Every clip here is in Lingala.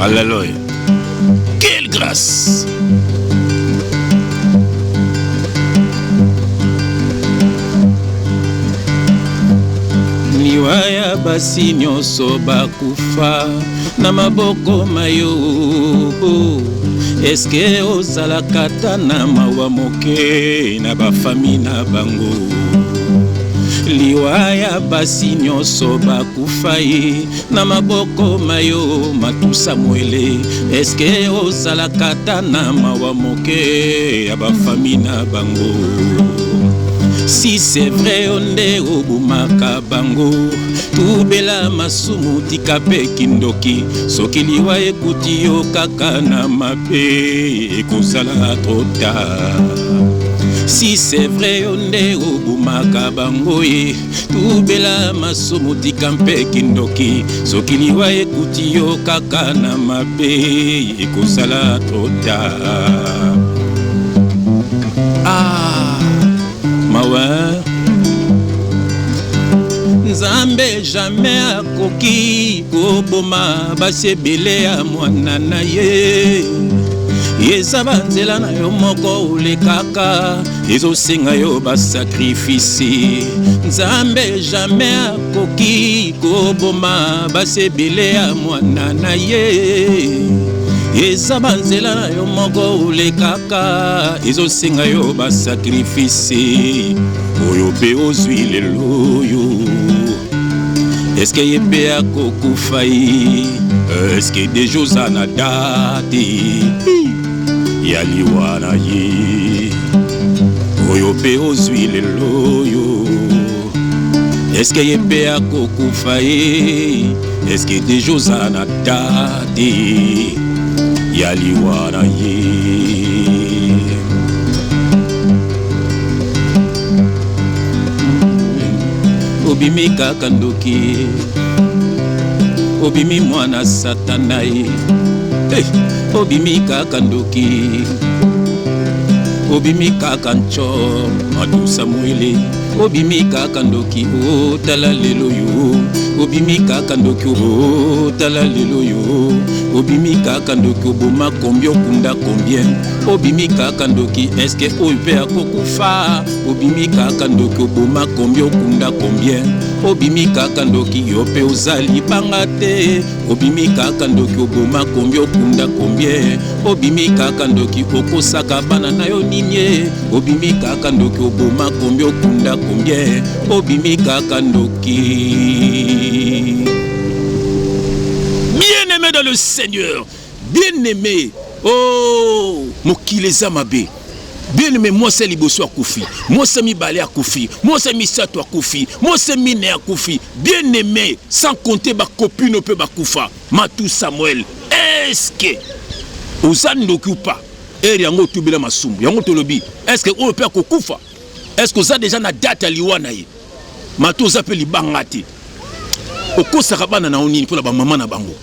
Alléluia. Quelle grâce. Liwaya basi nyonso bakufa na maboko mayo. Eske ozalaka ta na mawa moke na bafami na bango. Liwaya basi nyonso bakufa ye na maboko mayo matusa mwele. Eske ozalaka ta na mawa moke ya bafami na bango. Si c'est vrai onde obumaka bango tubela masumu tikape kindoki soki liwa ekuti yo kaka na mabe ekozala trop tard. Si c'est vrai onde obumaka bango ye tubela masumu tikampe kindoki soki liwa ekuti yo kaka na mabe ekozala trop tard. Nzambe jamais akoki koboma basebele ya mwana na ye. Yezaba nzela na yo moko ulekaka ezosenga yo basakrifisi. Nzambe jamais akoki koboma basebele ya mwana na ye. Yezaba nzela na yo moko ulekaka ezosenga yo basakrifisi. Oyo pe ozwi lelo yo. Eske yebe akokufa ye. Eske dejoza na date ya liwa na ye. Oyo pe ozwi lelo yo. Eske yebe akokufa ye. Eske dejoza na date ya liwa na ye. Obimi kaka ndoki, obimi mwana satana ye. Obimi kaka ndoki, obimi kaka ncho matusa mwele. Obimi kaka ndoki, o tala lelo yo. Obimi kaka ndoki, o tala lelo yo. Obimi kaka ndoki, oboma combien kunda combien. Obimi kaka ndoki, eske oipe akokufa. Obimi kaka ndoki, oboma combien kunda combien. Obimi kaka ndoki, yope ozali bangate. Obimi kaka ndoki, oboma combien kunda combien. Obimi kaka ndoki, okosaka bana na yo ninye. Obimi kaka ndoki, oboma combien kunda combien. Obimi kaka ndoki. Bien-aimé dans le Seigneur, bien-aimé, oh, mokile zamabe. Bien-aimé, moi c'est liboso akufi, moi c'est mi balé akufi, moi c'est mi sato akufi, moi c'est mi ne akufi. Bien-aimé, sans compter ma copine ne peut pas kufa. Matou Samuel, est-ce que ozan ou pas? Et yango tubela masumbu, yango tolobi. Est-ce que on peut kufa? Est-ce que ça déjà na date à liwana ye? Matou zapeli bangati. Okosaka bana na onini pour la maman na bango.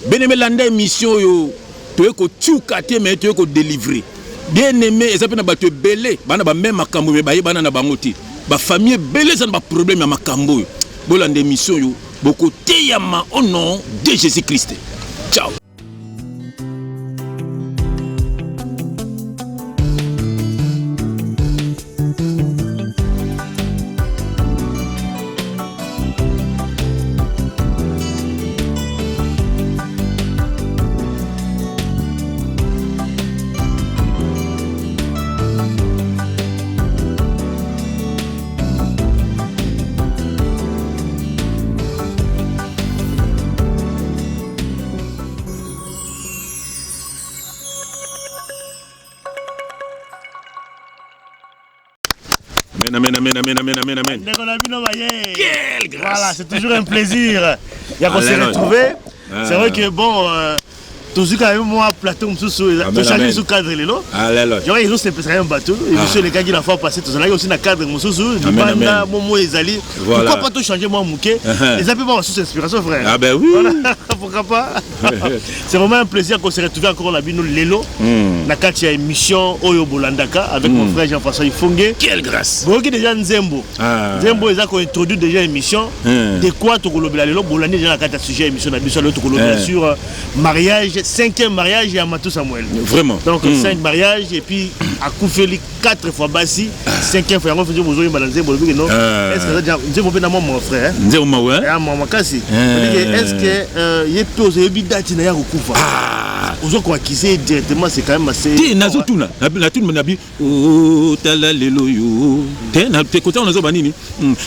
Bien-aimé, landa émission yo, tu es ko tchukate mais tu es ko délivrer. Bien-aimé, ezapé na bato belé, bana ba même makambo mais baye bana na bangoti. Ba famille belé ça ba problème ya makambo. Bo landa émission yo, boko teyama au nom de Jésus-Christ. Ciao. Amen. Quelle grâce. Voilà, c'est toujours un plaisir. Il y a qu'on s'est retrouvé. C'est vrai que bon, toujours quand même moi plateau sous changer sous cadre les lots. J'aurais ils ont c'est un bateau et monsieur les gars qui la fois passé tous là aussi dans cadre sous du banda momo ezali. Pourquoi pas tout changer moi mouké. Les appels moi sous inspiration frère. Ah ben oui. Pourquoi pas. C'est vraiment un plaisir qu'on s'est retrouvé encore la bino lelo. Na katia émission Oyo Bolandaka avec mon frère Jean-François Ifongue. Quelle grâce. Bon qui déjà Nzembo. Nzembo ils ont introduit déjà émission de quoi to kolobela lelo Bolandi déjà na katia sujet émission na biso le to kolobela sur mariage 5e mariage à Matou Samuel. Vraiment. Donc 5 mariages et puis à Koufeli 4 fois Bassi, 5e fois. On faisait vos oreilles balancer pour le dire non. Est-ce que ça j'ai compris dans mon frère? Nzé oma ouais. Ah maman kasi. Est-ce que il peut oser bidati na ya Koufa? Ozo ko acquiser directement c'est quand même assez. Ti nazo tuna. Na tuna nabi o tala lelo yo. Te na te côté on nazo banini.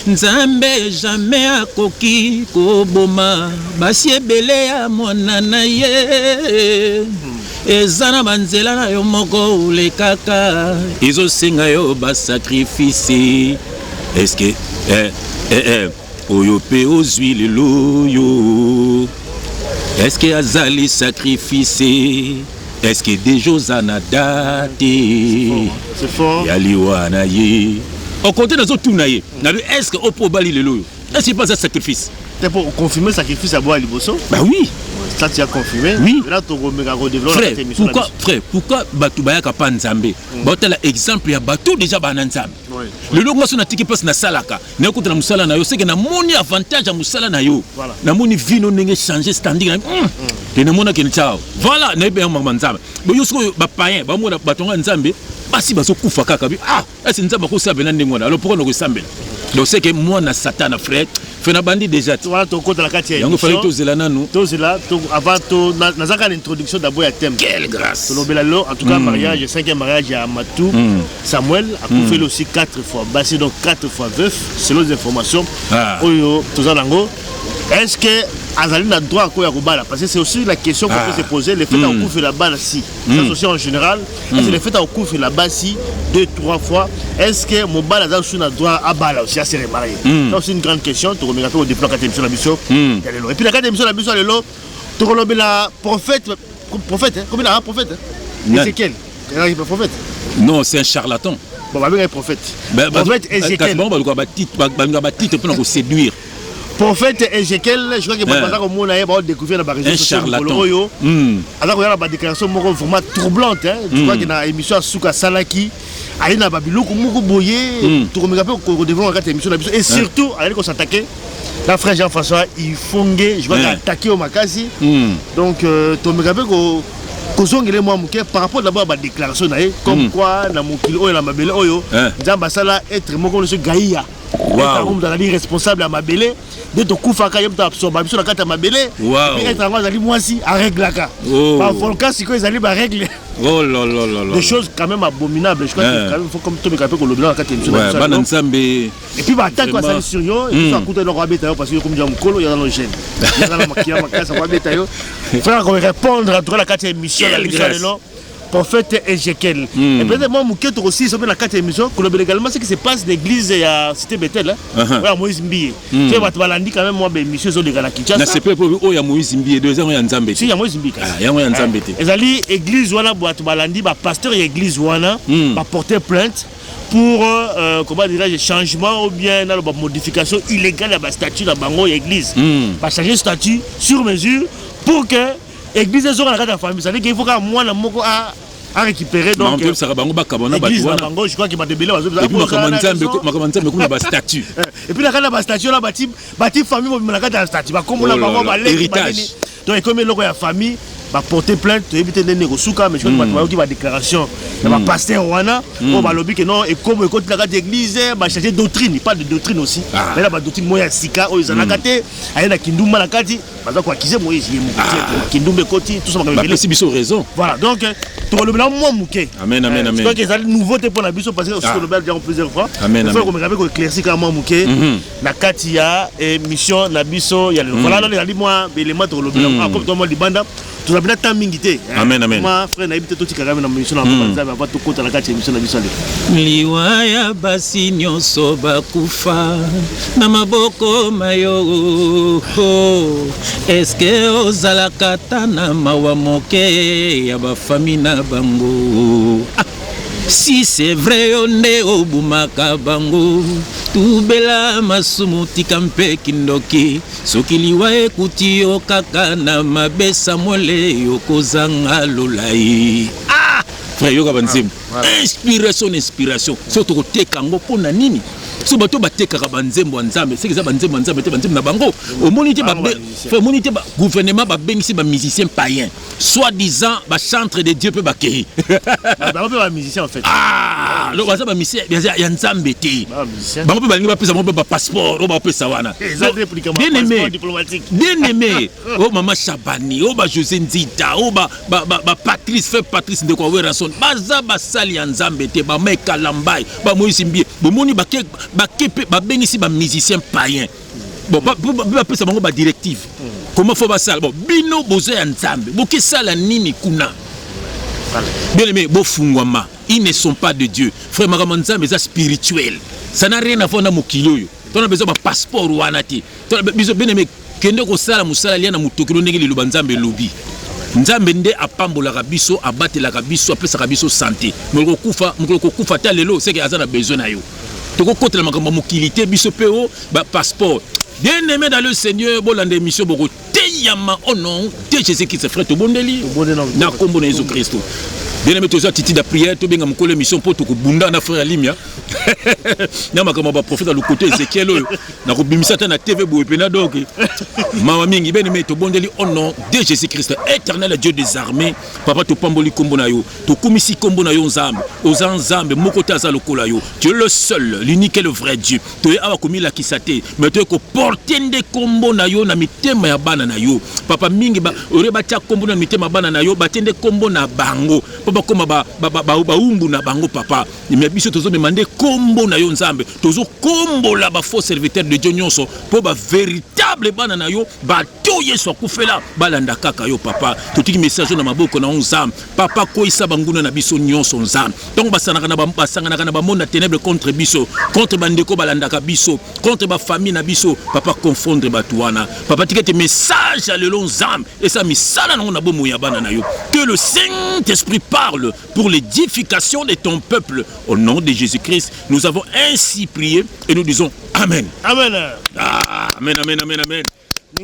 Nzambe jamais akoki ko boma. Basi ebele ya monana ye. Ezana banzela na yo moko le kaka. Izo senga yo ba sacrifice. Est-ce que oyo pe ozwi lelo yo. Est-ce que azali sacrifice? Est-ce que des choses en a daté? C'est fort. Yaliwana ye. Au côté de tout naïe. Est-ce que au probable le loyo? Est-ce qu'il pas un sacrifice? C'est pour confirmer le sacrifice à boire Liboso? Bah oui. Ça tu as confirmé. Oui. Là tu redéveloppes la émission. Pourquoi Batou Bayaka pas Nzambe? Bah l'exemple il y a Batou déjà Bananzambe. Le logo sur na tiki place na salaka. Na ko na musala na yo c'est que na moni avantage à musala na yo. Na moni vino ndenge changer standing. Et na mona ke ntao. Voilà, na be mama Nzambe. Bo yo siko ba païen, ba mona batonga Nzambe, basi baso kufa kaka bi. Ah, est-ce Nzambe ko sabela ndengona. Alors pourquoi no ko sambela? Donc c'est que moi na Satan frère, fait na bandi déjà. Voilà ton compte la carte. Yango fallait to zelana nous. To zela to avant to nazaka l'introduction d'abord à thème. Quelle grâce. To lobelalo en tout cas mariage, 5e mariage à Matou Samuel a fait aussi 4 fois. Bassi donc 4 fois veuf selon les informations. Oyo tozalango. Est-ce que Azali a droit à quoi à parce que c'est aussi la question qu'on peut se poser. Le fait d'avoir couvert la balle si, ça aussi en général, c'est le fait d'avoir couvert la balle si 2-3 fois. Est-ce que mon balle a droit à balle aussi à se remarier? C'est une grande question. Tu regardes au déploiement 4e émission de la mission. Et puis la 4e émission de la mission, tu regardes la prophète, combien il y a un prophète? Ézéchiel. Prophète? Non, c'est un charlatan. Bon, bah, un prophète. Prophète Ézéchiel. Titre pour séduire. Prophète Ézéchiel, je crois que on a découvert dans la région sociale. Alors, il y a la déclaration vraiment troublante. Je crois qu'il y a une émission à Souka Salaki. Il y a Babilou, Boye, tu remarques qu'on développe une émission. Et surtout, il faut s'attaquer. La frère Jean-François, il faut je crois qu'il a attaqué au Makasi. Donc, tu remarques par rapport d'abord à la déclaration, comme quoi, dans mon kilo et la mabele, Djambasala être mon gaïa. Wow. Dans la vie responsable à Mabélé, de ton coup faka yem ta absorbe sur la carte à Mabélé. Et être en ali moi si à règle là. Par volcan si quoi ils allaient ba règle. Oh là là là là. Des choses quand même abominables. Je crois qu'il quand même faut comme tout me capé que le blanc la carte émission. Ouais, Bananzambe. Et puis bah attaque quoi ça sur yo, il faut écouter le roi bêta parce que comme dit Mkolo il y a dans le gène. Il y a dans la maquillage ma casse roi bêta yo. Frère qu'on répondre à la carte émission la mission là. Prophète Ézéchiel. Et peut-être moi, Mouket aussi, sur la 4e émission, également ce qui se passe l'église à Cité Bethel. Voilà, Moïse Mbiye. Tu vois, tu vas quand même, moi, monsieur Zolé Galakitcha. C'est pas pour eux, il y a Moïse Mbiye, 2 ans, il y a Nzambé. Si, il y a Moïse Mbiye. Il y a Nzambé. Et ali, église, voilà, Boatoubalandi, pasteur et église, voilà, va porter plainte pour, comment dirais-je, changement ou bien la modification illégale de la statut de la Bango église. Va changer statut sur mesure pour que l'église soit dans la famille. C'est-à-dire qu'il faut que moi, à récupérer donc l'église de Bango, je crois qu'il m'a débélé et puis la statue là bâti famille la statue comme la Bango héritage donc comme la famille va porter plainte éviter de négocier mais je crois qu'il va déclaration va pasteur wana on va lobby que non et comme écoute la église va changer doctrine pas de doctrine aussi mais la doctrine moya sika o izana kate ayena kindumba la kati baza kwa kize moye kindumbe koti tout ça va c'est biso raison voilà donc tout le blanc moi mouké amen amen amen je crois que ça nouveauté pour la biso parce que sur le bel déjà plusieurs fois amen il faut qu'on me rappelle que éclairci quand moi mouké la kati ya émission na biso ya voilà là les moi élément tout le blanc comme tout le monde libanda tout abina tamingité amen amen moi frère na ibité tout tikaka na mission na banza va tout kota la kati émission na biso liwaya basi nyonso bakufa na maboko mayo eske ozalaka na mawa moke ya bafami na bango si c'est vrai on est au bumaka bango tubela masumu tikampe kindoki soki liwa ekuti yo kaka na mabesa mole yokozanga lolai frère yoka banzim inspiration surtout koteka ngo pona nini so bato batekaka banzembo ya nzambe c'est que ça banzembo ya nzambe te banzembo na bango omonité ba monité ba gouvernement ba bengisi ba musicien païen soi-disant ba chantre de Dieu peut ba kei ba musicien en fait lo baza ba musicien ya nzambe te bango pe balingi ba pesa mo ba passeport o ba pesa wana bien aimé o mama Chabani o ba José Nzita o ba Patrice fait Patrice de quoi ranson baza ba sali ya nzambe te ba Meka Lambai ba Moïse Mbie bomoni ba kepe ba bengisi ba musicien païen bon ba pesa bango ba directive comment faut ba sala bon bino bozo ya nzambe boke sala nini kuna bien aimé bo fungwama ils ne sont pas de Dieu frère Magamanzambe c'est spirituel ça n'a rien à voir na mokilo yo on a besoin de passeport wana te biso bien aimé kende ko sala musala liana mutokilo ndenge liloba nzambe lobi nzambe nde apambolaka biso abatelaka biso apesaka biso santé moko kufa ta lelo c'est que azana besoin na yo toko kotela makambo mokilité biso peo ba passeport bien aimé dans le Seigneur bolande émission boko teyama au nom de Jésus-Christ frère to bondeli na kombo na Jésus Christ bien aimé toza titi da prière to benga mokolo émission po to ko bunda na frère Limia na makambo ba prophète le côté Ézéchiel oyo na ko bimisa ta na TV bo epena donc mama mingi bien aimé to bondeli au nom de Jésus-Christ éternel Dieu des armées papa to pamboli kombo na yo to komisi kombo na yo nzambe ozanzambe moko ta za lokola yo tu es le seul l'unique et le vrai Dieu to awa komila kisate mais to ko porter nde kombo na yo na mitema ya bana na yo papa mingi ba oreba tia kombo na mitema bana na yo batende kombo na bango papa koma ba umbu na bango papa mais biso tozo demander kombo na yo nzambe tozo kombo la ba faux serviteur de Dieu nyonso po ba véritable bana na yo ba to yeso akufela balanda kaka yo papa totiki message na maboko na nzambe papa ko isa banguna na biso nyonso nzambe donc basangana na ba monde ténèbres contre biso contre bandeko balanda ka biso contre ba famille na biso papa confondre batuana papa tikete message à le long nzambe et ça misala na bomo ya bana na yo que le Saint-Esprit parle pour l'édification de ton peuple au nom de Jésus-Christ nous avons ainsi prié et nous disons amen amen amen amen amen amen.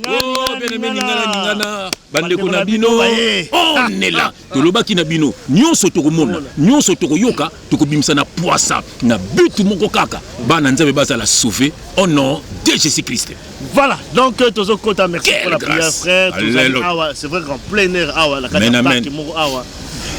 Oh, bien-aimé, ningana, bandeko na bino, on est là. Tolobaki na bino, nyonso tokomona, nyonso tokoyoka, tokobimisa na poisa, na butu moko kaka, bana nzambe bazala sauver au nom de Jésus-Christ. Voilà, donc tozo kota merci pour la prière frère, c'est vrai qu'en plein air awa la kata parki moko awa.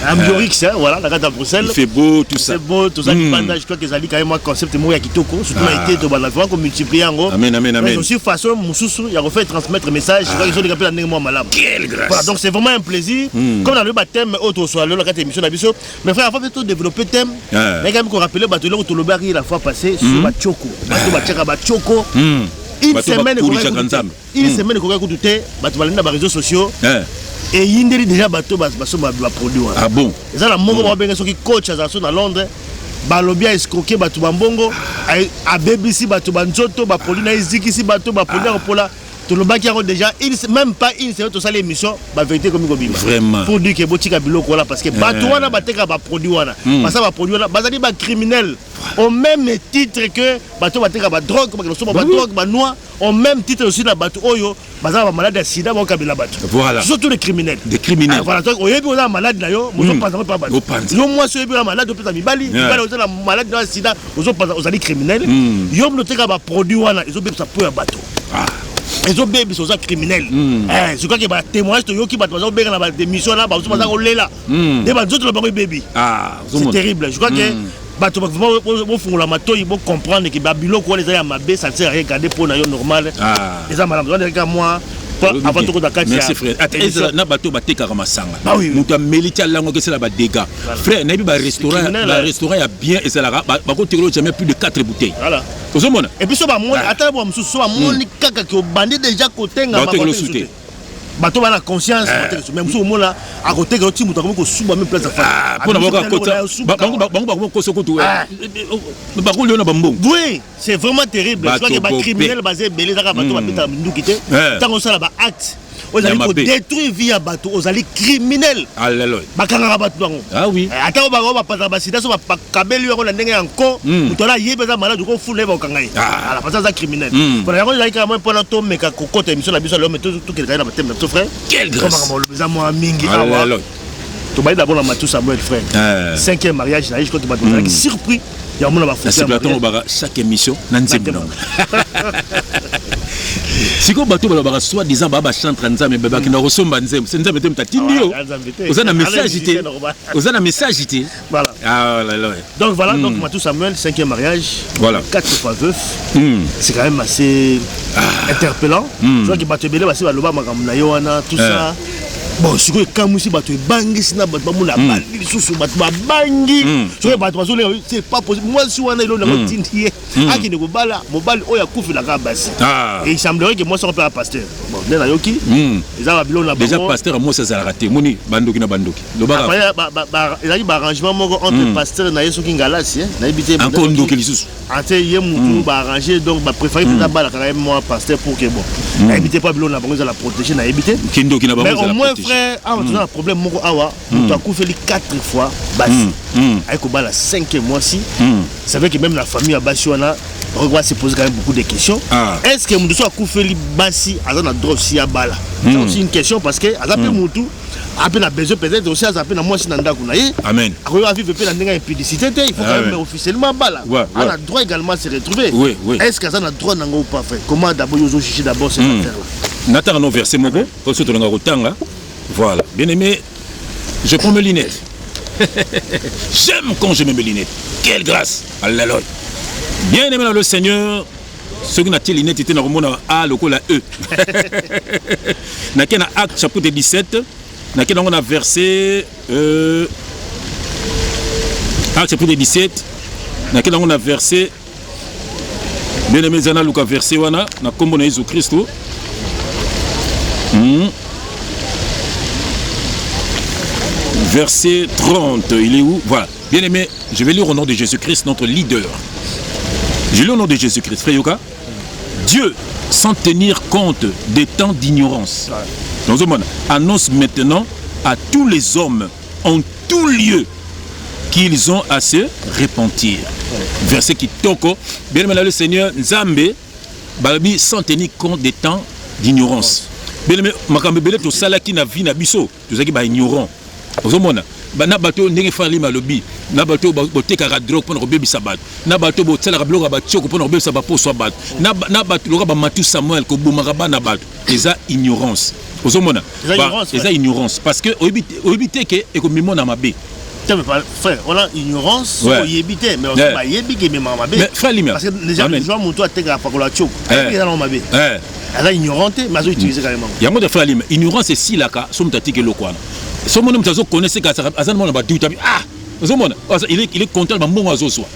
Ambiorix, voilà, la carte à Bruxelles. Il fait beau, tout ça. C'est beau, tout ça. Je crois que ça quand même un concept moi qui toko, surtout a été de la fois comme multiplier en gros. Amen, amen, amen. Aussi façon Moussoussou, il a refait transmettre message. Je crois qu'ils ont des appels à moi malade. Quelle grâce. Voilà, donc c'est vraiment un plaisir. Comme dans le baptême, autre soit la carte émission d'Abisso. Mais frère, avant de tout développer thème, mais quand même qu'on rappelle bateau où Tolobari la fois passée sur Bachoko, bateau Bachaka Bachoko. Une semaine qu'on a écouté, bateau dans les réseaux sociaux. Et il déjà bateau produit. Ah bon? Ça la mongo ba benga soki coach azaso na Londres balobia escroquer bato bambongo a BBC bato banzoto ba produit na iziki bato ba produit pola to le baki déjà même pas une série to ça l'émission ba vérité comme bima vraiment pour dire que botika biloko là parce que bato wana bateka ba produit wana parce que ba produit wana bazali ba criminel au même titre que bato bateka ba drogue ba so ba drogue ba noix au même titre aussi la bato oyo bazala ba malade ya sida ba kabila bato voilà surtout les criminels voilà donc oyebi oza malade na yo mozo panza pas bato yo moi so yebi malade opesa mibali oza la malade na sida ozo panza ozali criminel yo mnoteka ba produit wana ezo bepsa po ya bato ils ont bébé sur ça criminel. Je crois que les témoignages de Yoki Batouazan Béga dans des missions là, ils sont là. Des bandes de le bébé. C'est terrible. Je crois que bato vraiment font la mato, ils vont comprendre que Babylone quoi les a mabé, ça ne sert à rien garder pour naïo normal. Les amalams, donc moi. Avant tout merci frère. Attends, na bato bateka ramasanga. Muta melita lango que c'est la dégâts. Frère, na bi ba restaurant ya bien et c'est là ba ko tekolo jamais plus de 4 bouteilles. Voilà. Ozomona. Et puis so ba moni ata bo mususu ba moni kaka ki obandi déjà côté nga ba ko bato bana conscience même so mona à côté que tu muta ko suba même place affaire. Pour na boka kota bango ko sokoto. Ba ko leona bambong. Oui, c'est vraiment terrible. Je crois que ba criminel basé belé za bato ba peta ndukité. Tango ça là ba acte. Vous allez détruire via bateau, vous allez criminel. Alléluia. Bakanga bateau. Ah oui. Attends, on va pas passer sur ma cabelle, on a ndenge encore. Tout là, il y a malade, on fout les vacances. Ah, la passage criminel. Pour la raison, il y a quand même pour la tombe, mais quand côté émission la biso, l'homme tout quelqu'un dans thème, notre frère. Quel grâce. Comment on le mingi. Tu vas d'abord dans Matou Samuel, frère. 5e mariage, je crois qu'il va être surpris. Il y a un monde à chaque émission, si vous bateau balabara soit disant baba chante nzambe baba qui na resomba nzambe c'est nzambe te tatindio vous avez un message ité vous avez un message ité voilà donc voilà donc Matou Samuel 5e mariage voilà 4 fois veuf c'est quand même assez interpellant je vois que bateau belé basi baloba makambo na yo wana tout ça bon si vous quand musi bateau bangi sina bateau mona bangi susu bateau bangi je bateau bazo c'est pas possible moi si wana ilo na tindie aki ne ko bala mobali oya kufi la kabasi et il semblerait que moi ça peut un pasteur bon là yoki ils ont bilon na déjà pasteur moi ça a raté moni bandoki na bandoki le ba il a dit arrangement moko entre pasteur na yeso kingalasi na ibité encore ndoki lisusu ante ye mutu ba arranger donc ba préférer peut bala quand même moi pasteur pour que bon na ibité pas bilon na bango za la protéger na ibité kindoki na bango mais au moins frère tu as un problème moko awa tu as couvert 4 fois basi avec ko bala 5e mois-ci ça veut que même la famille a basi wana on va se poser quand même beaucoup de questions. Est-ce que Moudou a couvert basi à la drogue si à bala? C'est aussi une question parce que à la Moudou a peine besoin peut-être aussi à peine moi si nanda kunaye. Amen. À vivre peine dans une publicité il faut quand même officiellement bala. On a droit également de se retrouver. Oui. Est-ce que ça a droit n'ango pas fait? Comment d'abord ils ont cherché d'abord cette affaire là? Nathan non versé moko pour ce tournoi rotanga. Voilà. Bien aimé, je prends mes lunettes. J'aime quand je mets mes lunettes. Quelle grâce. Alléluia. Bien aimé dans le Seigneur, ceux qui n'ont pas les lunettes étaient normalement à le la E. Dans Acte chapitre 17, dans le verset Acte chapitre 17, dans le verset bien aimé Zana Luka verset wana na kombo na Jésus Christ. Verset 30, il est où? Voilà. Bien aimé, je vais lire au nom de Jésus-Christ, notre leader. Je lis au nom de Jésus-Christ. Frère Yoka, Dieu, sans tenir compte des temps d'ignorance, annonce maintenant à tous les hommes en tout lieu qu'ils ont à se repentir. Verset qui toko, bien aimé le Seigneur, Nzambe, Babi, sans tenir compte des temps d'ignorance. Bien aimé, Makambebele, tout ça là qui n'a vu, n'a biso, tout ça qui est ignorant. Na bato ndenge fali malobi na bato botekaka drogue pour robebi sabat na bato botsala biloko ba tioko pour robebi sabat pour sabat na bato loka ba Matou Samuel ko bomaka na bato eza ignorance ozomona eza ignorance parce que obité ke e ko mimona mabe frère on a ignorance o yebité mais on va yebike mais mabe frère Limia parce que déjà les gens monto ateka pa ko la tioko et là on mabe elle est ignorante mais elle utilise carrément yango de frère Limia ignorance c'est si la ka somtati ke lokwana ce monde nous connaissez qu'à Azan il est content de mon oiseau soit.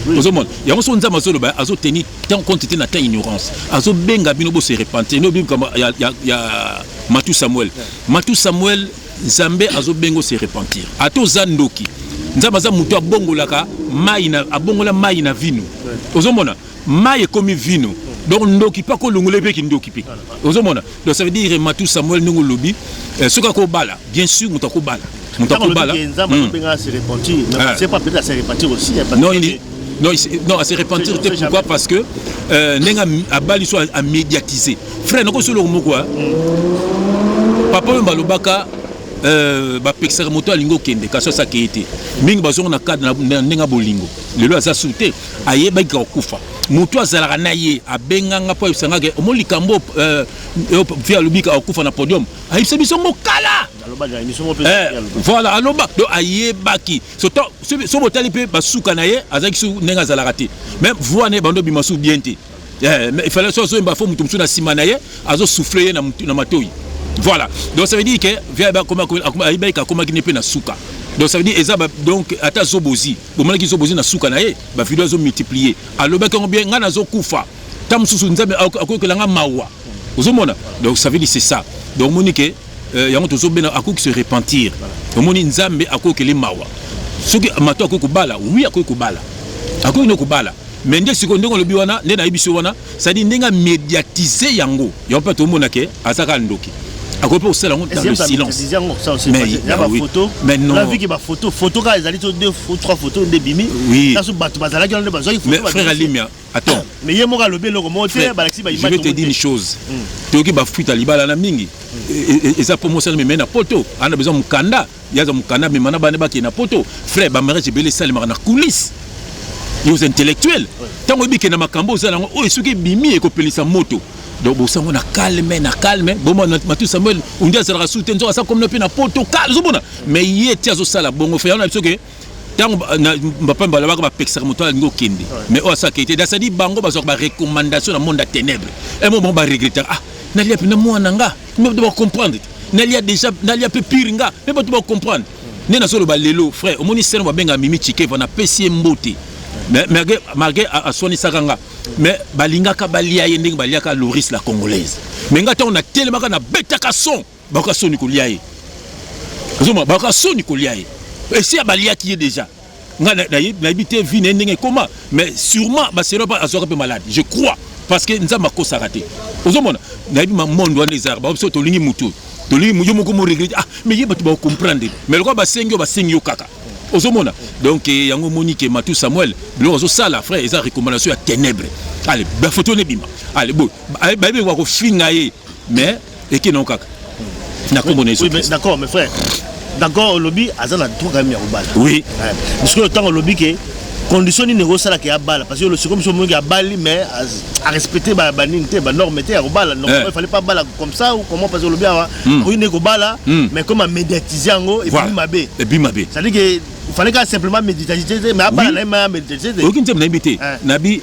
Il y a un son d'Amazon à tenir tant compte de notre ignorance. Azo benga binobo se repentir. Il y a Matou Samuel. Matou Samuel Zambé azo bengo se repentir. Ato Zandoki. Nzamaza mutu abongolaka maina abongola maina vino. Ozomona mai comme vino. Donc ndoki pas ko lungule pe ki ndoki pe. Ozomona. Donc ça veut dire Matou Samuel nungu lobi soka ko bala bien sûr mutako bala. Mutako bala. Se repentir. C'est pas peut-être se repentir aussi. Non, à se repentir pourquoi parce que nenga abali soit à médiatiser. Frère noko solo moko papa mbalobaka ba pexer moto alingo kende kaso sa keete mingi bazonga na cadre na nenga bolingo lelo aza souté ayeba ka kufa moto azalaka na ye abenganga po ebisanga ke omoli kambo via lobika akufa na podium ayibisa biso mokala voilà aloba do ayebaki so botali pe basuka na ye azaki su nenga azalaka te même voix ne bando bimasu bien te mais il fallait so mba fo mutu msuna sima na ye azo souffler na matoi. Voilà, donc ça veut dire que donc ça veut dire donc ata zobozi bomala ki zobozi na suka na ye ba video zo multiplier aloba ko bien ngana zo kufa tam susu nzambe akokelanga mawa ozomona donc ça veut dire c'est ça donc monique yango tozo bena akoki se repentir omoni nzambe akokele mawa soki mato akoki bala oui akoki bala akoki no kubala mais ndé siko ndongo lobi wana ndé na biso wana ça dit ndenga médiatiser yango yo pa to mona ke azaka ndoki À quoi pour ça, dans le silence. Mais il y a des photos. Mais non. La vie qui va photo quand ils allaient 2 ou 3 photos de bimi. Oui. Mais frère Alimia, attends. Mais il y a mon le je vais te dire une chose. Tu as fuite à Libala na mingi. Et ça pour moi ça me mène à poto. On a besoin de mukanda. Il y a un mukanda mais mana bane ba qui na poto. Frère ba mariage belé ça na coulisses. Ils sont intellectuels. Tant que bi ke na makambo ça na o esuki bimi e ko pelisa moto. Donc bon ça on a calme bon Matou Samuel on dit ça sera soutien ça comme na pe na poto calme mais il était zo sala bongo fait on a dit que tant ba pa mbala ba pexer moto ngo kende mais o ça qui était ça dit bango ba zo ba recommandation dans monde à ténèbres et moment ba regretter ah nalia pe na moi nanga mais tu vas comprendre nalia déjà nalia pe pire nga mais tu vas comprendre né na solo ba lelo frère au moni seno ba benga mimi chike va na pesi mbote mais malgré à Sony Sakanga mais balingaka balia yending baliaka Loris la congolaise mais ngata on a tellement na betaka son baka Sony ko liaye zoma baka Sony ko liaye et si balia qui est déjà ngana na habité vie ndenge comment mais sûrement ba sera pas azora peu malade je crois parce que nzamba ko sarate ozomona na bi ma monde wana ezar ba so to lingi mutu to lingi muyo moko mo regret ah mais yeba tu ba comprendre mais le quoi ba sengi yo kaka Ozomona. Donc yango Monique et Matou Samuel, le ça la frère, ils ont recommandation à ténèbres. Allez, ba photo ne bima. Allez bon, ba bi wa ko fingaye mais et qui non kaka. Na ko bonne oui, mais d'accord mes frères. D'accord, le lobby azana trop quand même ya bala. Oui. Parce que le temps le lobby que condition ni négocie là qui a balle parce que le comme ce monde a balle mais à respecter ba nité ba norme était à balle donc il fallait pas balle comme ça ou comment parce que le lobby a une négo balle mais comme à médiatiser en et puis mabé ça dit que il fallait qu'à simplement méditer mais à balle n'a méditer aucun thème n'habité nabi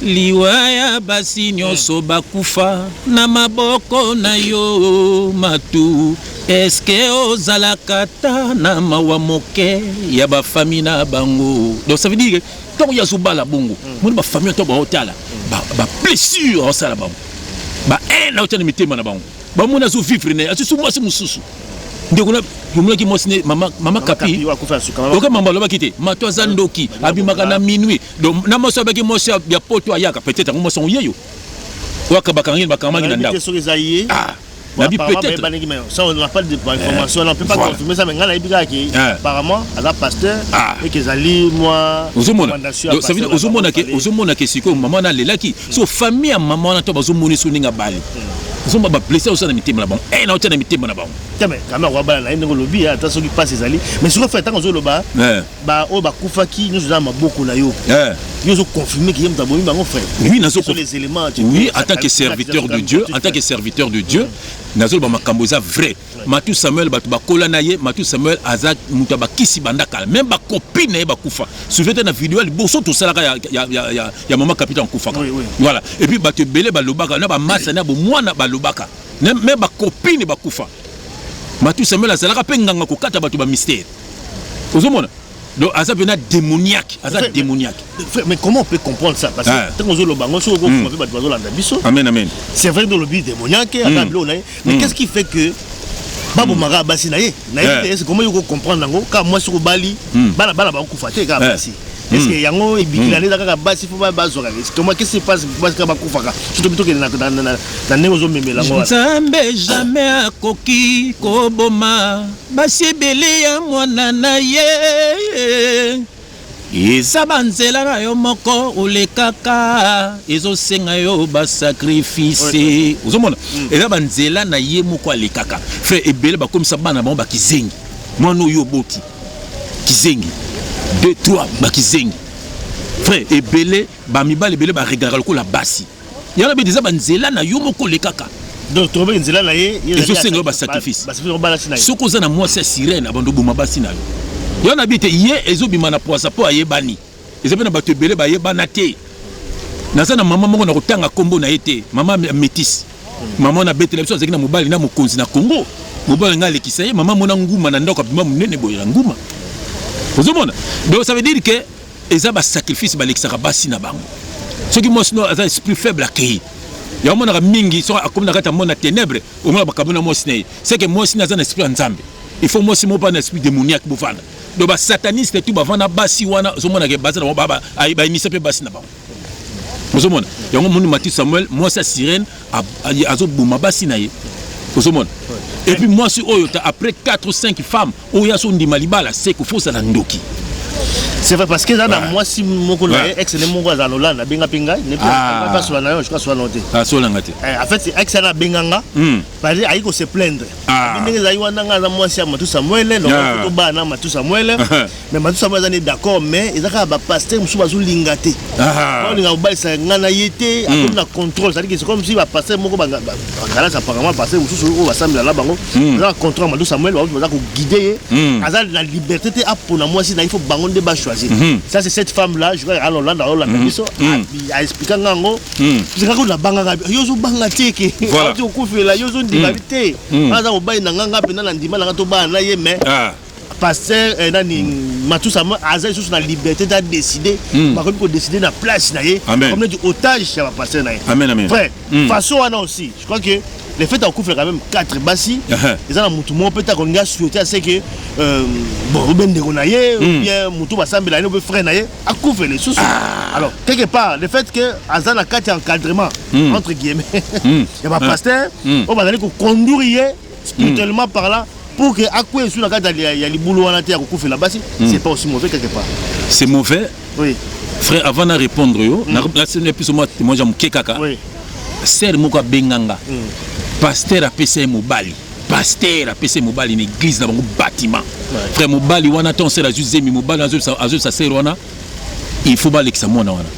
liwaya basi nyoso bakufa na maboko na yo Matou eske ozalakata na mawa moke ya ba famille na bango donc ça veut dire que tant ya zubala bongo mon ba famille to ba hotala ba blessure au sala bango ba na hotala mitema na bango ba mona zo vivre ne asu moi c'est mususu ndeko na yumla ki mosine mama kapi oka mamba loba kite Matou zandoki abimaka na minuit donc na moso ba ki moso ya poto ayaka peut-être moso yeyo waka bakangi bakamangi na ndako ah peut-être ça on n'a pas d'informations on peut pas confirmer ça mais ngana ibika ki apparemment ala pasteur et que zali moi recommandation ça veut dire ozomona ke siko maman na lelaki so famille ya maman na to bazomoni so ninga bali ozomba ba blessé au na mitema na bon na otana mitema na bon mais quand même bala na ndngo lobi attention qui passe zali mais sur fait tant ozo loba ba o ba kufaki nous za maboko na yo yo zo confirmer que yemta bomi bango frère oui nazo les éléments oui en tant que serviteur de Dieu nazo ba makambo za vrai Matou Samuel batu bakola na ye Matou Samuel azak muta bakisi bandaka même ba copine na ye bakufa souvete na vidéo liboso to sala ya maman capitaine kufa voilà et puis batu belé balobaka na ba massa na bo mwana balobaka même ba copine bakufa Matou Samuel azalaka pe nganga ko kata batu ba mystère ozomona donc azab na démoniaque mais comment on peut comprendre ça parce que tant que le bango so go fumé batu bazolanda biso amen c'est vrai dans le but démoniaque mais qu'est-ce qui fait que Babu Mara Bassi naye c'est comment il faut comprendre ngo ka moi sur Bali bala ba kufa te ka Bassi est-ce que yango ibikilane da ka Bassi faut ba bazora est-ce que moi qu'est-ce qui se passe parce que ba kufa ka surtout plutôt que na nezo memela ngo Nzambe jamais akoki koboma Bassi belé ya mwana na ye Ezaba nzela na yo moko olekaka ezosenga yo ba sacrifice ozomona ezaba nzela na ye moko alekaka frère ebele ba comme ça bana ba kizengi mwana oyo boti kizengi 2 3 ba kizengi frère ebele ba mibale ebele ba regarder ko la basi yana be ezaba nzela na yo moko olekaka donc trouver nzela na ye ezosenga yo ba sacrifice soko za na moi c'est sirène abando boma basi na yo yo na bité ye ezobima na poisa po ayebani ezobe na bato ebele bayebana te naza na mama moko na kotanga kombo na ye te mama métis mama na betele biso azaki na mobali na mokonzi na Congo mobali nga alekisa ye mama mona nguma na ndako abima munene boye na nguma ozomona donc ça veut dire que eza ba sacrifice balekisaka basi na bango soki moi sinon aza esprit faible akei ya mona mingi so akomi na kata mona ténèbres au moins bakabona moi sinon c'est que moi sinon aza na esprit nzambe il faut moi si mon pas un esprit démoniaque pour vendre donc sataniste tout bavana basi wana zomona ke bazana baba ba initié pe basi na ba zomona yango monu Matou Samuel moi sa sirène azo boma basi na ye Et puis moi, après 4 ou 5 femmes, Oya son di malibala, c'est qu'il faut ça ndoki. C'est vrai parce que là, moi, si mon collègue ex n'est mon voisin, là, la benga pinga, n'est pas sur la naïo, je crois sur la note. Ah, sur la note. En fait, c'est ex na benganga. Parce que aïko se plaindre. Mais les aïwana nga moi si Matou Samuel, donc to ba na Matou Samuel. Mais Matou Samuel est d'accord, mais ils a ba pasteur musu bazu lingate. On linga ba sa ngana yete, comme na contrôle, c'est-à-dire que c'est comme si ba pasteur moko ba ngala ça apparemment pasteur musu o ba samela là bango. Là contrôle Matou Samuel ba ko guider. Azal la liberté te apona moi si na il faut bango de ba choisir. Ça c'est cette femme là, je vais à Hollande, a expliqué ngango. C'est quand la banga yozo banga teke. Voilà. Tu couvres la yozo ndibalité. Aza obai na nganga pena na ndima na to ba na ye mais pasteur nani Matou Samuel aza sur la liberté de décider, par contre pour décider la place na ye comme du otage chez la pasteur na ye. Amen amen. Frère, façon ana aussi, je crois que les faits en couvre quand même 4 bassi. Ils ont mutu mo peut-être qu'on a souhaité c'est que bon Ruben de Gonaye ou bien mutu basambe la no frère na ye a couvre les sous. Alors quelque part le fait que azana 4 encadrement entre guillemets et ma pasteur on va aller conduire spirituellement par là pour que à quoi sur la carte il y a les boulots à terre couvre là-bas c'est pas aussi mauvais quelque part. C'est mauvais. Oui. Frère avant de répondre yo, là c'est plus moi j'aime kekaka. Oui. Ser moko benganga. Pasteur a pc mobali. Pasteur a pc mobali une église dans un bâtiment. Frère mobali wana ton c'est la juste mi mobali azo ça ser wana. Il faut pas l'exa mona wana.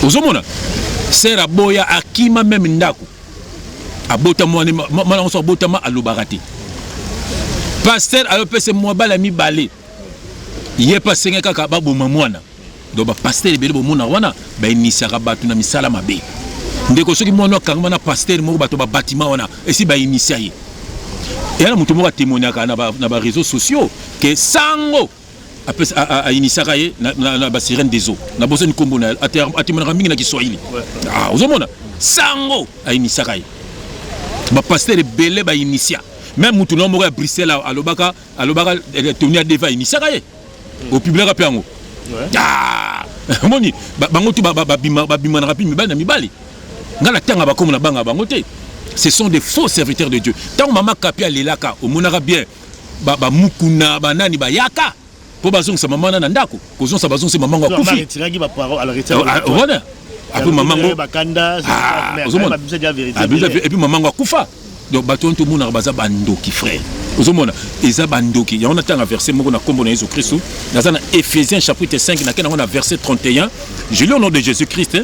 Ozomona. Ser aboya akima même ndako. Abota mwana mala on so abota ma alobarati. Pasteur a pc mobali mi balé. Yé pas senga kaka ba boma mwana. Donc ba pasteur be bo mona wana ba initiera batu na misala mabe. Ndeko soki mwana kangama na pasteur moko bato ba bâtiment wana esi ba initié et là mutu moko témoignaka na ba réseaux sociaux que sango a initié na ba sirène des eaux na bosoni kombo na atimana mingi na Kiswahili ah ozomona sango a initié ba pasteur belé ba initié même mutu no moko ya Bruxelles alobaka tenir devant initié au public rapiango ah moni bango tu ba bima na rapimi ba na mibali. Ce sont des faux serviteurs de Dieu. Tant maman kapia lelaka au monara bien ba mukuna banani ba yaka pour bazon sa maman na ndako kozon sa bazon c'est maman ko kufi retiraki ba parole alors retirer voilà après maman ko bakanda et puis maman ko kufa donc baton tout monde baza bandoki frère ozomona eza bandoki ya on attend verset moko na kombo na Jésus Christ dans Éphésiens chapitre 5 na kana on a verset 31 je lis au nom de Jésus-Christ.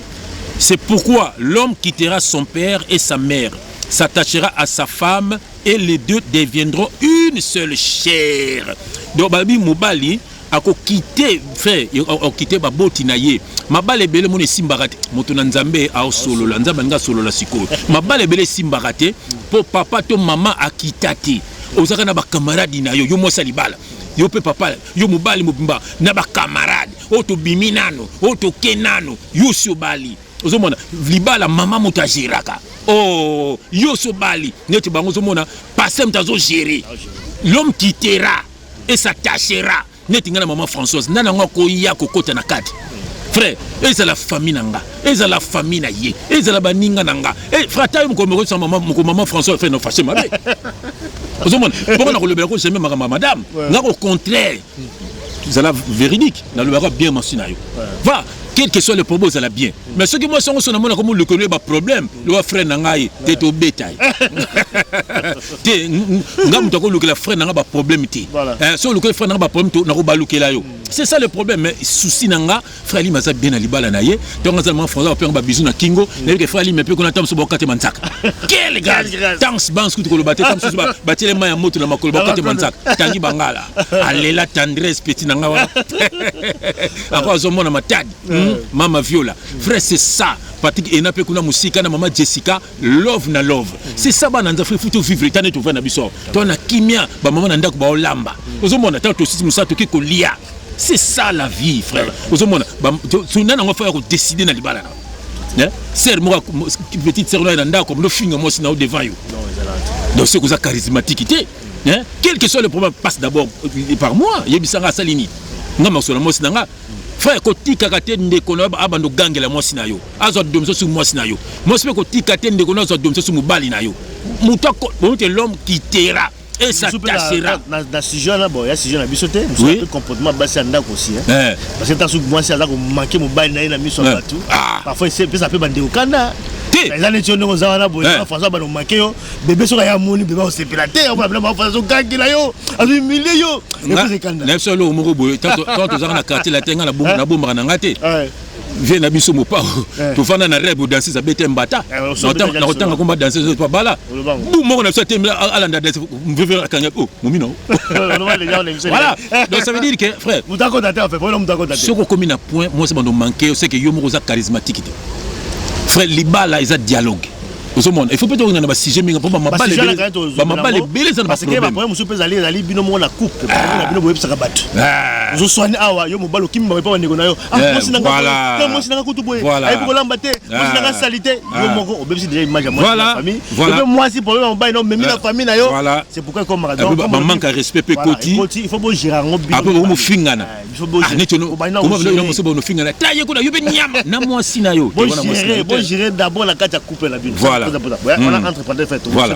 C'est pourquoi l'homme quittera son père et sa mère, s'attachera à sa femme et les deux deviendront une seule chair. Donc babi mobali ako quitter frère o quitter baboti na ye. Mabale bele mon simbarate moto na nzambe a solo la nzambe nga solo la siko. Mabale bele simbarate pour papa to maman akitate. Ozaka na ba camarade na yo mo salibala. Yo pe papa yo mobali mobimba na ba camarade oto biminano oto kenano yo so bali. Ozomona libala mama mutajiraka oh yoso bali neti bango zomona passer mtazo gérer l'homme quittera et s'attachera neti ngana maman Françoise nana ngako ya kokota na kati frère eza la famille nanga eza la famille na ye eza la baninga nanga et frère ko mo sa maman Françoise fait no fâché mabe ozomona pourquoi na ko lebela ko jamais madame ngako au contraire c'est la véridique na le bien mentionné yo va quel que soit le problème ça la bien mais ce qui moi son amona comme le connaît pas problème le frère nangai t'es au bétail té ngam to ko le frère nanga ba problème té so le frère nanga ba problème to na ko balukela yo c'est ça le problème mais souci nanga frère li maza bien na libala na ye to ngazal man français pe ba bisu na kingo na que frère li me pe ko na tam so bokate manzaka quel gars tanks ban scout ko le baté tam so ba tele ma ya moto na makolo bokate manzaka tangi bangala alela tendresse petit nanga wa ako zo mona matadi Mama Viola, frère c'est ça. Patrick Enape kuna musika na maman Jessica love na love. C'est ça ba nanza frère faut vivre tane to na biso. To na kimia ba maman na ndako ba olamba. Ozomona ta to sisi musato ki ko lia. C'est ça la vie frère. Ozomona ba sunana ngo fa ko décider na libala na. Sœur moi petite sœur na ndako no finga moi sina au devant yo. Donc c'est cosa charismatique hein. Quel que soit le problème passe d'abord par moi. Yebisanga salini. Ngama so na moi sinanga frère kotika kate ndeko na abando gangela mwasi na yo azo domso su mwasi na yo mwasi pe kotika kate ndeko na azo domso su mubali na yo l'homme quittera et s'attachera. Dans ce genre-là, il y a ce genre de bisoté, le comportement basé en d'accord aussi. Parce que tant que moi, c'est là qu'on manque mon bail, il a mis sur le bateau. Parfois, ça peut bander au Canada. Les années qui ont François va nous manquer, bébé sur la mouni, bébé c'est piraté, on va vraiment faire son gars qui l'a yo, à 8 millions. Neuf seuls au Morobo, tant que dans la quartier latin, la bombe en angaté. Viens à Bisso Mopa, pour faire un rêve ou danser, ça bête un bata. Autant qu'on va danser, c'est pas bala. Boum, on a sauté à l'andadès, vous verrez à Kanyapo, Moumino. Voilà, donc ça veut dire que, frère, vous t'en contactez en fait, voilà, vous t'en contactez. Ce qu'on commune à point, moi c'est mon manqué, c'est que Yomosa charismatique. Frère, les bas là, ils ont dialogue. Il faut peut-être qu'on ait un sujet, mais on va pas les belles. Parce que le problème, je peux aller à l'ibino la coupe. Je soigne awa, yo mobalo qui me pas négo na yo. Ah moi c'est nanga. Moi c'est nanga kutu boy. Ay ko lambaté, moi c'est nanga salité. Yo moko obesi déjà image à moi la famille. Et moi si problème on bail non mais la famille na yo. C'est pourquoi comme raison. On manque à respect petit. Il faut bon gérer en bien. Après on fingana. Il faut bon gérer. Comment vous on se fingana. Taille ko na yo be nyama. Na moi si na yo. Bon gérer d'abord la carte à couper la ville. Voilà. On a entrepreneur fait. Voilà.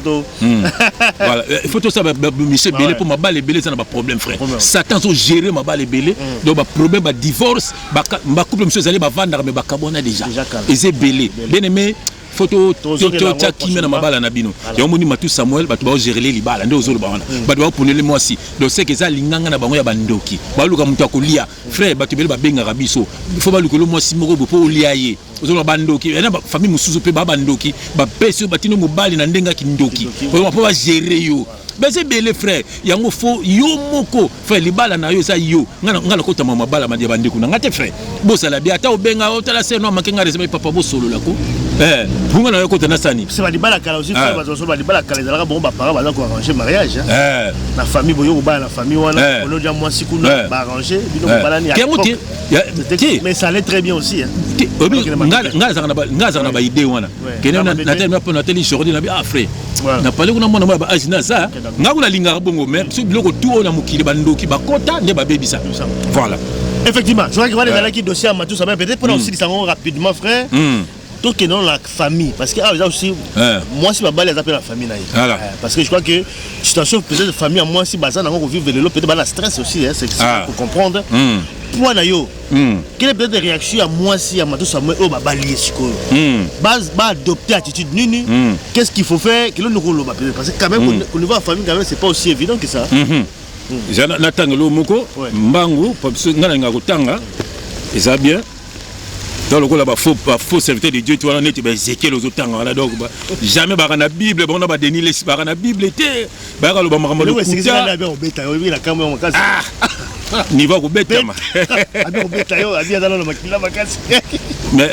Voilà. Il faut tout ça Michel Belé pour ma balle Belé ça n'a pas problème frère. Satan so gérer ma balle Belé. Donc le problème de divorce, ma couple monsieur allez vendre mais carbone déjà. Et c'est Belé. Bien aimé photo qui mène ma balle na bino. Ya omoni Matou Samuel ba to gérer les libala ndo ozolo ba wana. Ba to pour le moi si. Donc c'est que ça linganga na bango ya bandoki. Ba luka mutu akolia. Frère ba to bele ba benga rabiso. Il faut ba luka moi si moko po olia ye. Ozolo bandoki. Et na famille mususu pe ba bandoki. Ba peso batino mobali na ndenga kindoki. Pour ba gérer yo. Ben c'est belé frère, yango fo yo moko frère libala na yo sa yo ngana kota mama bala madia bandeku na ngate frère bosa la bia ta obenga otala se no makenga resema papa bo solo lako bunga na yo kota na sani c'est ba libala kala aussi frère bazo ba libala kala zalaka bon ba para baza ko arranger mariage na famille boyo ko ba na famille wana ono dia moi sikuna ba arranger bino bala ni mais ça allait très bien aussi ngaza na ba idée wana kene na tellement na télé jordi na ah frère na parler kuna mona ba azina ça ngakula linga bongo mais so biloko tout na mukili bandoki bakota nde ba bebisa voilà effectivement je crois que voilà là qui dossier à Matou ça va peut-être pour aussi ça rapidement frère tout que dans la famille parce que là aussi moi si ma balle appelle la famille parce que je crois que situation peut-être de famille moi si baza na vivre le peut-être la stress aussi c'est pour comprendre point na yo quelle est peut-être des réactions à moi si à Matou Samuel oh ba balier siko base ba adopter attitude nini qu'est-ce qu'il faut faire que le nous parce que quand même au niveau de la famille quand même c'est pas aussi évident que ça natanga lo moko mbangu parce que ngana ngakutanga et ça bien dans le coup là faux serviteur de Dieu tu vois net ba Ézéchiel aux otanga voilà donc jamais ba na Bible ba on ba déni les ba na Bible té ba ka lo ba makambo le kuta la bien obeta oui la kamwe makasi niveau kubeta ma abi obeta yo abi dans le makila makasi mais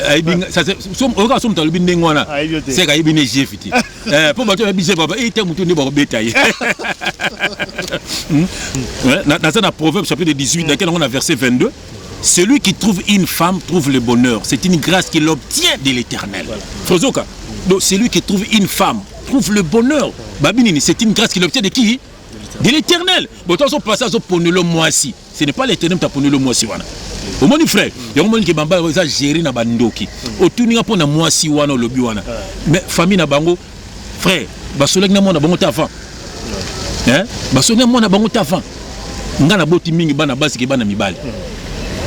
ça c'est on ka somme ta lobi ndengwana c'est ka ibine jefiti pour bato ya bise papa et mutu ne ba obeta ye na ça na Proverbe chapitre 18 dans lequel on a verset 22. Celui qui trouve une femme trouve le bonheur. C'est une grâce qu'il obtient de l'Éternel. Voilà. Donc celui qui trouve une femme trouve le bonheur. Babinini, c'est une grâce qu'il obtient de qui? De l'Éternel. Bon, tant son passage au ponelo moisi. Ce n'est pas l'Éternel qui a ponelo moisi wana. Au moins frère, il y a un moment qui bamba ça gérer na bandoki. Au tout ninga pona moisi wana lobi wana. Mais famille na bango frère, basolek na mona bango ta avant. Hein? Basolek na mona bango ta avant. Ngana boti mingi bana basi ke bana mibali.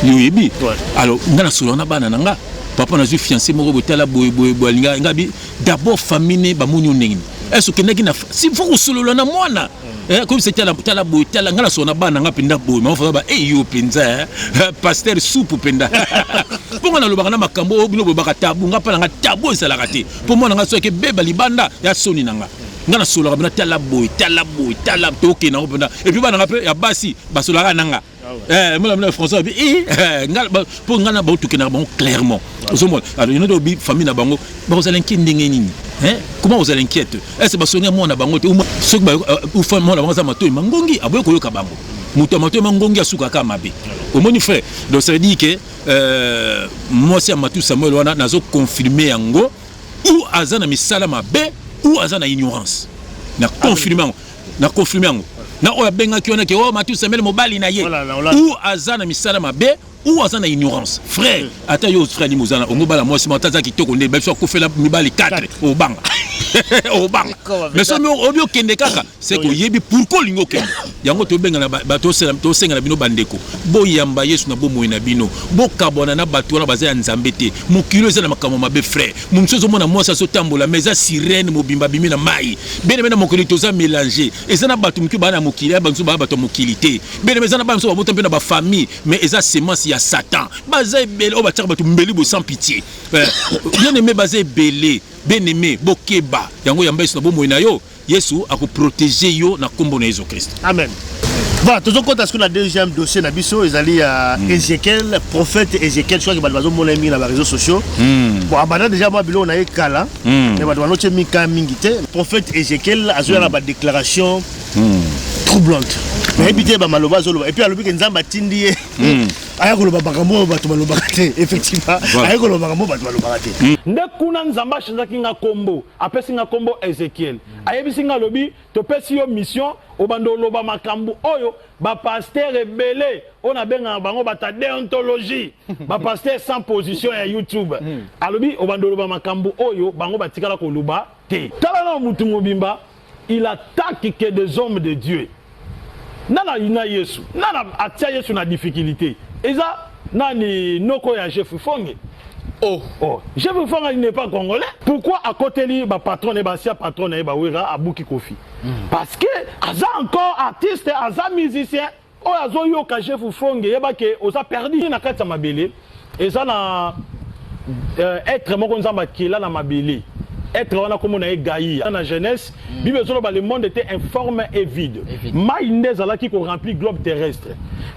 Yoyebi alors ngana solo na bana nanga papa na fiancé moko botala boy linga ngabi d'abord famille ba munyo ndengini est-ce que ndeki na si faut solo na mwana comme c'était la boy tala ngana solo na bana nga pinda boy ma fa ba yo penza pasteur soupe penda pour ngana lobaka na makambo bino bobaka tabu nga pa nga tabu ça la raté pour moi nga so ke beba libanda ya soni nanga ngana solo ka tala boy toke na openda et puis bana nga pe ya basi basolo ka nanga Madame François pour ngana ba tuke na bango clairement alors il y a des famille na bango vous allez inquiéter nini comment vous allez inquiéter est-ce que sonner moi na bango ce que ou famille na bango ça mato mangongi aboye ko yoka bango muto mato mangongi asuka ka mabe au moni frère donc ça veut dire que moi c'est Matou Samuel wana nazo confirmer yango ou azana misala mabe ou azana ignorance na confirmer yango na oya benga kiona ke o Matou Samuel mobali na ye ou azana misala mabe ou azana ignorance frère ata yo frère ni mozana ongo bala moi c'est mataza kitoko nde beso kufela mibali 4 au banga au banga mais so obio kende kaka c'est ko yebi pourquoi lingo kende yango to benga na bato senga na bino bandeko boyamba Yesu na bomo na bino bokabona na bato na baza ya nzambe te mokilo eza na makambo mabe frère mumsozo mona mwasa so tambola meza sirène mobimba bimi na mai bene mena mokili toza mélanger eza na bato mki bana mokili ya banzo ba bato mokilité bene meza na banzo ba botampe na ba famille mais eza semence ya Satan baza ebele o batia bato mbeli bo sans pitié bien aimé baza ebele bien aimé bokeba yango yamba Yesu na bomo na yo Yesu ako protéger yo na kombo na Jésus Christ. Amen. Voilà, tout compte à ce qu'on a deuxième dossier na biso ezali à Ézéchiel, prophète Ézéchiel, je crois que bazo mona mi na ba réseaux sociaux. Bon abana déjà moi bilo na ekala mais bato banoche mi ka mingité prophète Ézéchiel azoya na ba déclaration troublante. Mais bité ba maloba zolo et puis alobi ke nzamba tindi aya ko loba bakambo bato baloba te effectivement aya ko loba bakambo bato baloba te. Nde kuna nzamba shinzaki nga kombo apesi nga kombo Ézéchiel. Ayebisi nga lobi to pesi yo mission obando loba makambu oyo ba pasteur rebelle ona benga bango bata déontologie ba pasteur sans position ya YouTube alobi obando loba makambu oyo bango batikala ko loba te tala na mutu mobimba il attaque que des hommes de Dieu nana ina Yesu nana atia Yesu na difficulté eza nani noko ya chef fonge oh chef fonge il n'est pas congolais pourquoi à côté li ba patron et ba sia patron et ba wera abuki kofi parce que aza encore artiste aza musicien o azo yo ka chef fonge yeba ke oza perdu na kati mabele eza na être moko nzamba kila na mabele être wana comme on a gaïa dans la jeunesse Bible solo le monde était informe et vide mai ndezala qui remplit globe terrestre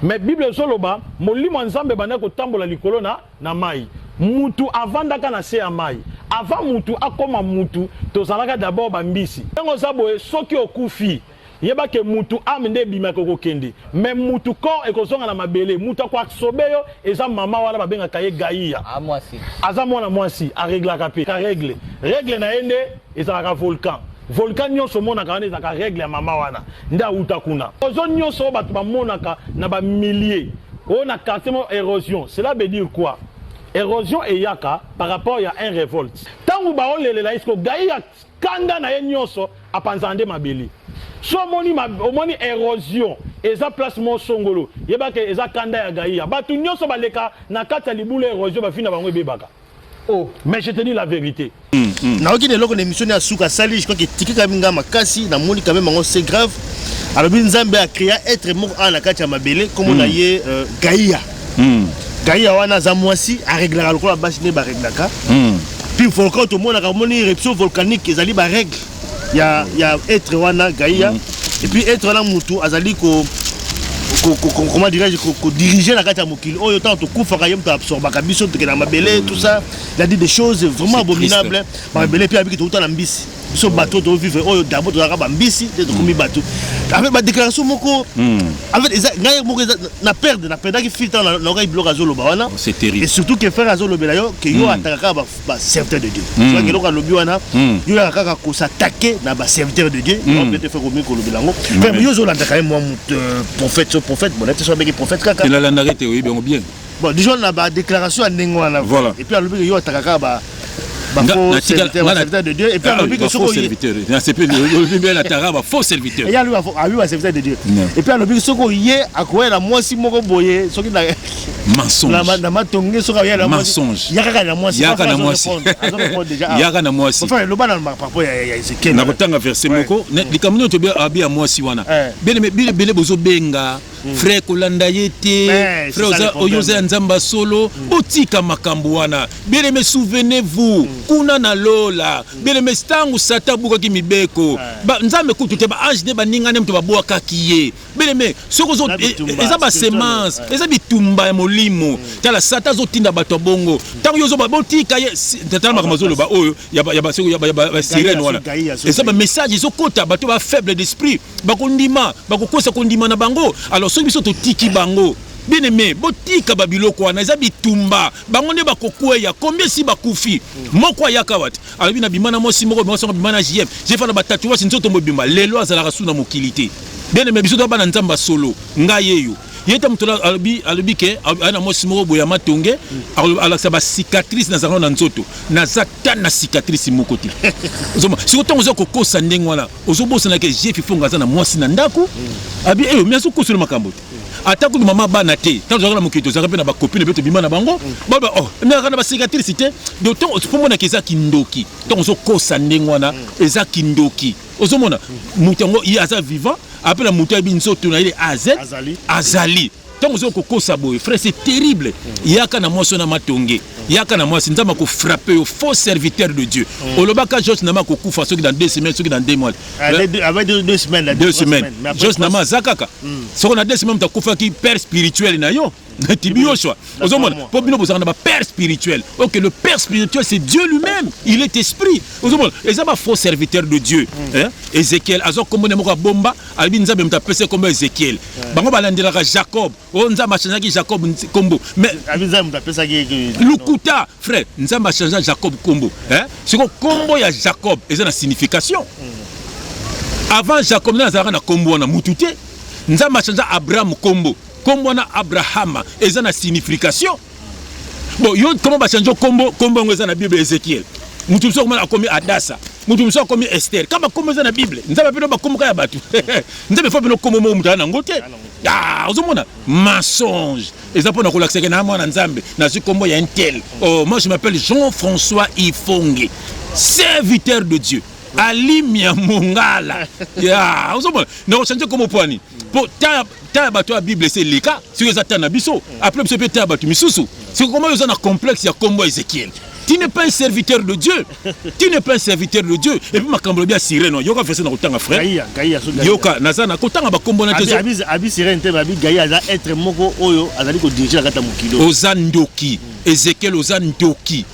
mais Bible solo ba molimo nzambe bana ko tambola likolo na mai mutu avandaka na se ya mai avant mutu akoma mutu tozalaka d'abord bambisi ngo saboye soki okufi yeba ke mutu amende bima ko kende mais mutu corps ekozonga na mabele mutu kwa sobeyo eza mama wana babenga kaye gaïa amwasi aza mwana mwasi a régler kapé ka règle na ende ezalaka volcan nyonso monaka wana ezalaka règle ya mama wana nda uta kuna ozo nyonso bato bamonaka na ba milliers on a carrément érosion cela veut dire quoi érosion et yaka par rapport à un révolte tangu ba olelela isko gaïa kanda na nyonso apanzande mabeli so omoni érosion eza place mo songolo yeba ke eza kanda ya gaïa batu nyonso baleka na kati ya libula érosion bafina bango ebebaka mais je te dis la vérité na okine loko na émission ya suka sali je crois que tiki kaminga makasi na moni quand même ngo c'est grave alors nzambe a créé être mort en la kati ya mabele comme on a yé gaïa gaïa wana za mwasi a régler lokola basi ne ba réglaka puis volcan to mona ka moni éruption volcanique ezali ba règle ya être wana gaïa et puis être wana mutu azali ko comment dirais-je ko diriger la kati ya mokili oyo tant to kufa yem to absorba kabiso to na mabele tout ça il a dit des choses vraiment abominables mabele puis abiki to uta na mbisi so bateau to vivre oyo dabo to ka mbisi de to komi bateau avec ba déclaration moko avec ngai moko na perdre qui filtre na oreille bloc azolo ba wana c'est terrible et surtout que faire azolo bela yo que yo ataka ba serviteur de Dieu tu vois que loka lobi wana yo ya kaka ko s'attaquer na ba serviteur de Dieu on peut te faire comme ko lobelango mais yo zo landa quand même moi prophète bon était sur avec prophète kaka il a l'arrêté oui bien bon déjà na ba déclaration ndenge wana voilà et puis alobi yo ataka ba faux serviteur de Dieu et puis alobi que faux serviteur c'est plus le bien ataka ba faux serviteur et lui va serviteur de Dieu et puis alobi soko yé akoela mwasi moko boye soki na mensonge na matonge soka ya mensonge yaka na mwasi yaka na mwasi enfin le bana papa ya Ezekiel na kotanga verset moko likamno to bia abia mwasi wana bele bozo benga frère kolanda yete frère oyoza nzamba solo otika makambo wana bele me souvenez-vous kuna na lola bele me stangu sata buka ki mibeko nzambe kutu te ba ange ne baninga ne mto baboa kakiye bele me soko zo eza ba semence eza bitumba ya molimo tala sata zo tinda bato bongo tango yozo ba botika ye tala makamazolo ba oyo ya ba sirène wana eza ba message zo kota bato ba faible d'esprit bakondima bakokosa kondima na bango alors soki biso to tiki bango bien aimé botika babiloko wana eza bitumba bango nde bakokweya combien si bakufi moko ayaka wati alobi na bimana mosi moko bimana JM j'ai fait na batatuage nzoto mobimba lelo azalaka suna mokilité bien aimé biso to bana nzamba solo ngai yeyo il est mutola alobi ke ana mosi moko boya matonge ala sa ba cicatrice na zanga na nzoto na zata na cicatrice moko ti ozoma si otongo zo kokosa ndenge wana ozobosa na ke jefi fonga za na mosi na ndako abi miaso koso makambo atako de maman bana te tant que la mokito za pe na ba copine beto bima na bango baba na kana ba cicatrice te d'autant pour mona ke za kindoki donc zo kosa ndenge wana eza kindoki ozomona mutango il aza vivant après la montée binso tuna ile azali tant zo kokosa boy frère c'est terrible yaka na moso na matonge yaka na moso nzama ko frapper au faux serviteur de Dieu olobaka Josh na ma ko kufa soki dans 2 semaines soki dans 2 mois avec 2 semaines 2 semaines Josh na ma zakaka soki na 2 semaines ta kufa ki père spirituel na yo tibio choix ozomona po bino bozana ba père spirituel OK le père spirituel c'est Dieu lui-même il est esprit ozomona ezaba faux serviteur de Dieu Ézéchiel azo komone moko bomba albi nzambe mtapese komba Ézéchiel bango balandelaka Jacob nzamba chanaki Jacob kombo mais nzambe mtapesa ki lukuta frère nzamba changa Jacob kombo siko kombo ya Jacob eza na signification avant Jacob na zara na kombo na mutute nzamba changa Abraham kombo kombo na Abraham eza na signification bon yo comment ba changer kombo ngeza na Bible Ézéchiel mutu so komana akomi Adasa mutu so akomi Esther kama kombo eza na Bible nzamba peno ba kombo ya batu nzamba fa peno kombo mo mutu na ngote ozomona mensonge eza pona ko lakseka na mwana nzambe na si kombo ya intel moi je m'appelle Jean-François Ifonge serviteur de Dieu Alimia Mongala ozomona na ko changer kombo poani po ta bato la Bible c'est le cas si vous attendez biso après monsieur peut bato misusu c'est comment vous en complexe ya kombo Ézéchiel tu n'es pas un serviteur de Dieu tu n'es pas un serviteur de Dieu et puis ma kambo bien sirène yoka verset na kotanga frère yoka nazana kotanga ba kombo na tezo abi sirène te abi gaïa za être moko oyo azali ko diriger la kata mokilo ozandoki Ézéchiel ozandoki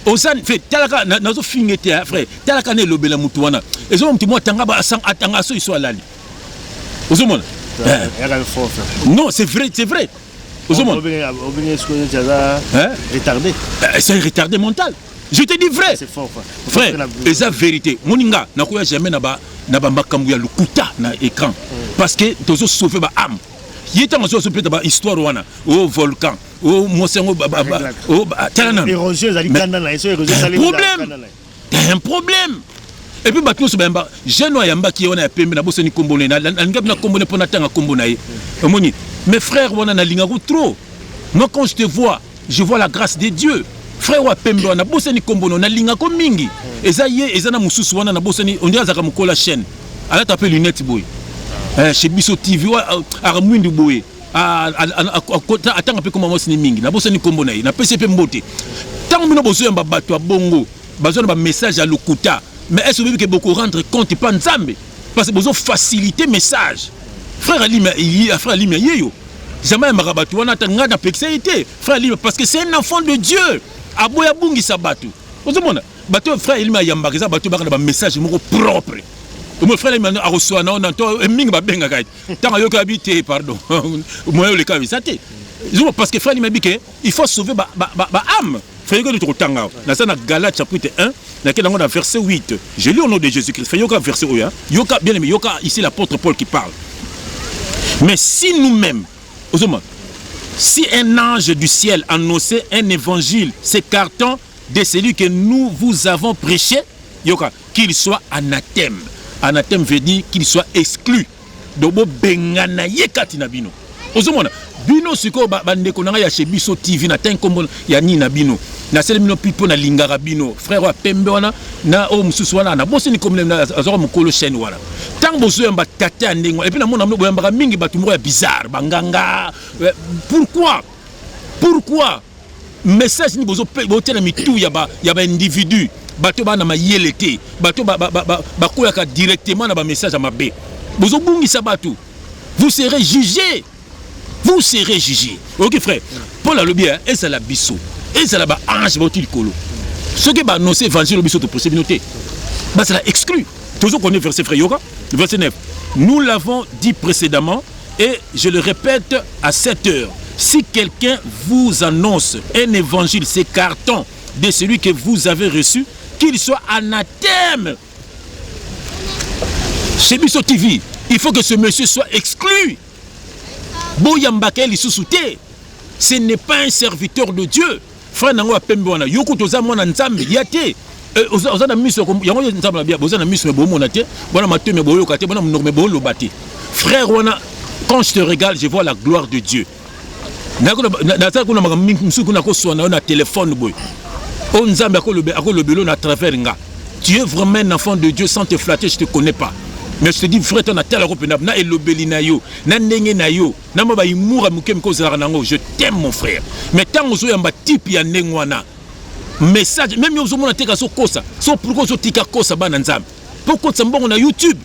ozan fait talaka nazo fingete frère talaka ne lobela mutu wana ezo mutu mo tanga ba sang atanga so iso alali ozomona non c'est vrai retardé c'est un retardé mental je te dis vrai c'est fort frère c'est la vérité moninga nakoya jamais na ba makambu ya lukuta na écran parce que tozo sauver ba âme yeta ngazo sauver ba histoire wana au volcan au mosengo au talana érosion zali kanda na eso érosion sali un problème et puis bato so bamba jeune yamba ki ona pembe na bosoni kombone na ngabna kombone pona tanga kombona ye omoni mes frères wana na lingaku trop moi quand je te vois je vois la grâce de Dieu frère wa pembe wana bosoni kombono na lingako mingi eza na mususu wana na bosoni on dirait zaka mukola chaîne ala taper lunette boy chez Biso TV wa aramwindu boy atanga pe koma mosini mingi na bosoni kombona ye na PCP mbote tant mino boso yamba bato ya bongo bazona ba message à lokuta. Mais est-ce que vous pouvez beaucoup rendre compte pas Nzambe parce que vous faciliter message frère Alima frère Alima yeyo jamais marabatu wana tanga na pexité frère Alima parce que c'est un enfant de Dieu aboya bungi sabatu ozomona bato frère Alima yamba keza bato baka na message moko propre mon frère Alima a reçu na to mingi ba benga kai tanga yoka habité pardon moi le cas visate parce que frère Alima dit que il faut sauver ba âme. Frère dans Galates chapitre 1, dans le verset 8, je lis au nom de Jésus-Christ. Frère verset 1, yoka bien aimé, yoka ici l'apôtre Paul qui parle. Mais si nous-mêmes, si un ange du ciel annonçait un évangile s'écartant de celui que nous vous avons prêché, yoka qu'il soit anathème. Anathème veut dire qu'il soit exclu. Dobo bengana yekati na bino. Ozomona bino siko bandeko nanga ya chez Biso TV na tenkombo ya nina bino na sele bino pipo na lingara bino frère wa pembe wana na o mususu wana na bosi ni comme na azoro mukolo chaîne wana tango boso yamba tata ndengwa et puis na mona mno boyamba mingi batu moko ya bizarre banganga pourquoi message ni bozo bote na mitu ya ba individu bato bana mayelete bato ba koyaka directement na ba message à mabe bozo bungi sabatu vous serez jugés. Vous serez jugés. Ok frère, Paul a le bien, et c'est la Biso. Et c'est là-bas, ange, votre colo. Ce qui va annoncer l'évangile au Biso de possibilité, c'est la exclu. Toujours qu'on est verset frère Yoga, verset 9. Nous l'avons dit précédemment, et je le répète à cette heure. Si quelqu'un vous annonce un évangile s'écartant de celui que vous avez reçu, qu'il soit anathème. Chez Biso TV, il faut que ce monsieur soit exclu. boyambaka lisusu te. Ce n'est pas un serviteur de Dieu. Frère nango apembe wana yoko toza mwana nzambe yate. Oza na miso yango nzambe na bia boza na miso bo mona te. Bona mateme boyo kate bona mnome bo lo bate. Frère wana quand je te regarde, je vois la gloire de Dieu. Na kuna msuku kuna ko sona na téléphone boy. O nzambe akolo belo na travers nga. Tu es vraiment un enfant de Dieu sans te flatter, je te connais pas. Mais je te dis, frère, tu as tel européen, na elobeli na yo, na ndenge na yo, na maba imura mukem ko zara nango, je t'aime mon frère. Mais tant ozo yamba type ya ndengwana. Message, même yo zo mona teka so kosa, so pourquoi zo tika kosa bana nzambe. Pourquoi tsambongo na YouTube?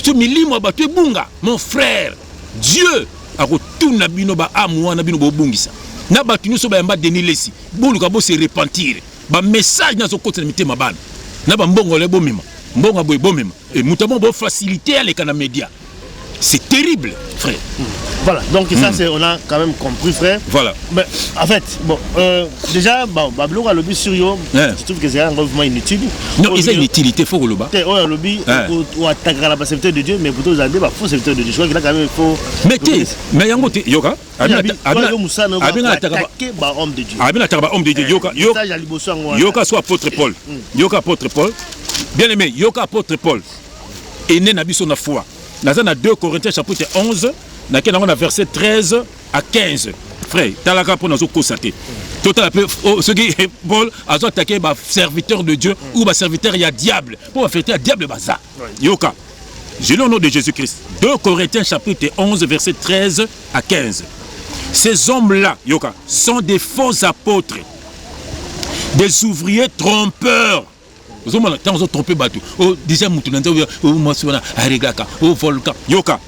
Tu milimo ba tu bunga, mon frère. Dieu a retourné bino ba amwana bino bo bungisa. Na ba tinu so ba yamba denilesi. Boluka bo se repentir. Ba message na zo kosa na mitema bana. Na ba mbongo le bo mima. Mbongo boy bo mima. Et mutamon bo faciliter les canaux médias. C'est terrible, frère. Voilà, donc ça, on a quand même compris, frère. Voilà. Mais en fait, bon, déjà, Babylon a lobby sur yo. Je trouve que c'est un mouvement inutile. Non, il y a une utilité, il faut que le bas. On a lobby ou attaquer la serviteur de Dieu, mais plutôt vous avez faux serviteur de Dieu. Je crois qu'il a quand même faut. Mais yango te yoka. Attaquer homme de Dieu. Homme de Dieu. Yoka soit apôtre Paul. Yoka apôtre Paul. Bien aimé, yoka apôtre Paul. Et né na biso na foi. Dans 2 Corinthiens chapitre 11, dans le verset 13 à 15. Frère, talaka pour nous constater. Total ce qui Paul a attaqué ba serviteur de Dieu ou ba serviteur il y a diable. Pour faire un diable bazar. Yoka. Je le nom de Jésus-Christ. 2 Corinthiens chapitre 11 verset 13 à 15. Ces hommes-là, Yoka, sont des faux apôtres, des ouvriers trompeurs. Vous avez trompé Batou. Déjà, volcan. Yoka.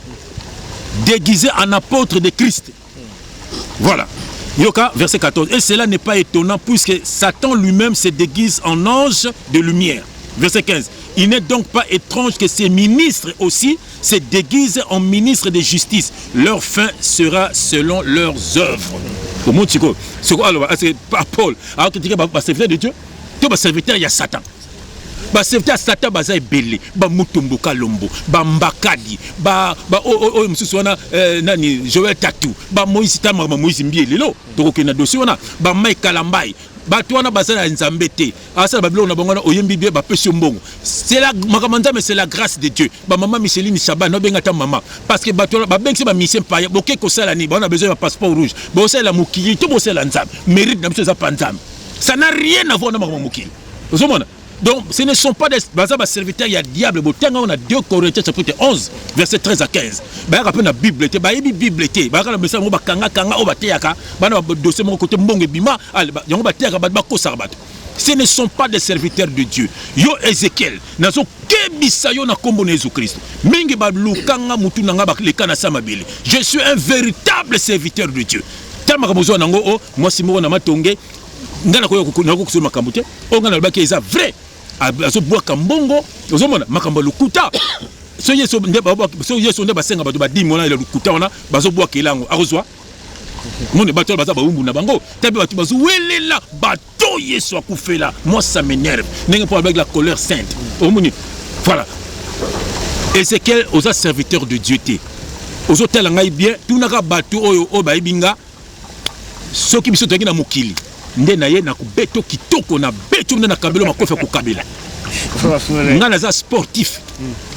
Déguisé en apôtre de Christ. Voilà. Yoka, verset 14. Et cela n'est pas étonnant puisque Satan lui-même se déguise en ange de lumière. Verset 15. Il n'est donc pas étrange que ces ministres aussi se déguisent en ministres de justice. Leur fin sera selon leurs œuvres. Au monde, c'est quoi? Alors, c'est pas Paul. Alors, tu dis que serviteur de Dieu, tu es serviteur, il y a Satan. Ba serviteur Satan baza ebele ba mutumbu kalombo ba mbakadi ba msusu wana nani Joël Tatou ba Moïse Tama Moïse Mbielelo toko na dossier wana ba Mike Kalambai ba to wana baza na nzambe te asa ba bilo na bango na oyembi bie ba pesi mbongo. C'est la makamanda, mais c'est la grâce de Dieu. Ba maman Micheline Chaban no benga ta maman parce que ba to ba bengi ba mission pa boké ko sala ni ba on a besoin de passeport rouge bo sala mukili to bo sala nzambe mérite na biso za panzambe. Ça n'a rien à voir na maman mukili. Vous comprenez? Donc, ce ne sont pas des serviteurs, il y a diable. On a 2 Corinthiens chapitre 11, verset 13 à 15. Il y a la Bible, il y a la Bible, il y a la message, il y a le dossier, ce ne sont pas des serviteurs de Dieu. Yo Ézéchiel, nazo kebisa yo na kombo na Jésus Christ. Mingi ba lukanga mutu nanga ba lekana samabeli. Je suis un véritable serviteur de Dieu. Tellement que besoin nango o moi simo na matonge ngana ko kusoma makambo te. O ngana ba eza vrai. Azo bois kambongo, ozomona makambo lukuta. So yeso nde basenga bato ba 10 mona le lukuta wana bazo bois kelango. Arozwa. Mone bato baza ba umbu na bango. Tabe bato bazo welela bato yeso akufela. Moi ça m'énerve. N'est pas avec la colère sainte. Omoni. Voilà. Ézéchiel aux serviteurs de Dieu té. Aux hôtels ngai bien, tout naka bato oyo o ba ibinga. Soki biso toki na mokili. Nde na ye na kubeto kitoko na beto na kabelo makofa ko kabela. Nga naza sportif.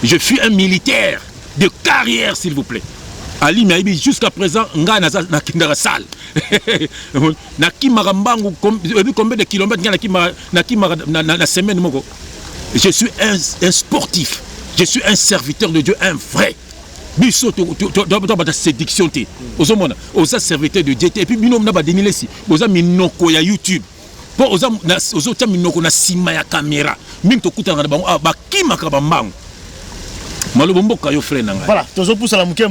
Je suis un militaire de carrière s'il vous plaît. Ali Maibi jusqu'à présent nga naza na kindara salle. Na kimara mbangu combien de kilomètres na kimara na semaine moko. Je suis un sportif. Je suis un serviteur de Dieu, un vrai. Biso to séduction te ozomona oza serviteur de Dieu et puis binom na ba denilesi oza minoko ya YouTube po oza ozota minoko na sima ya caméra minto kutana na bango ba kimaka ba mbango malobo mboka yo frère nanga. Voilà tozo poussa la muke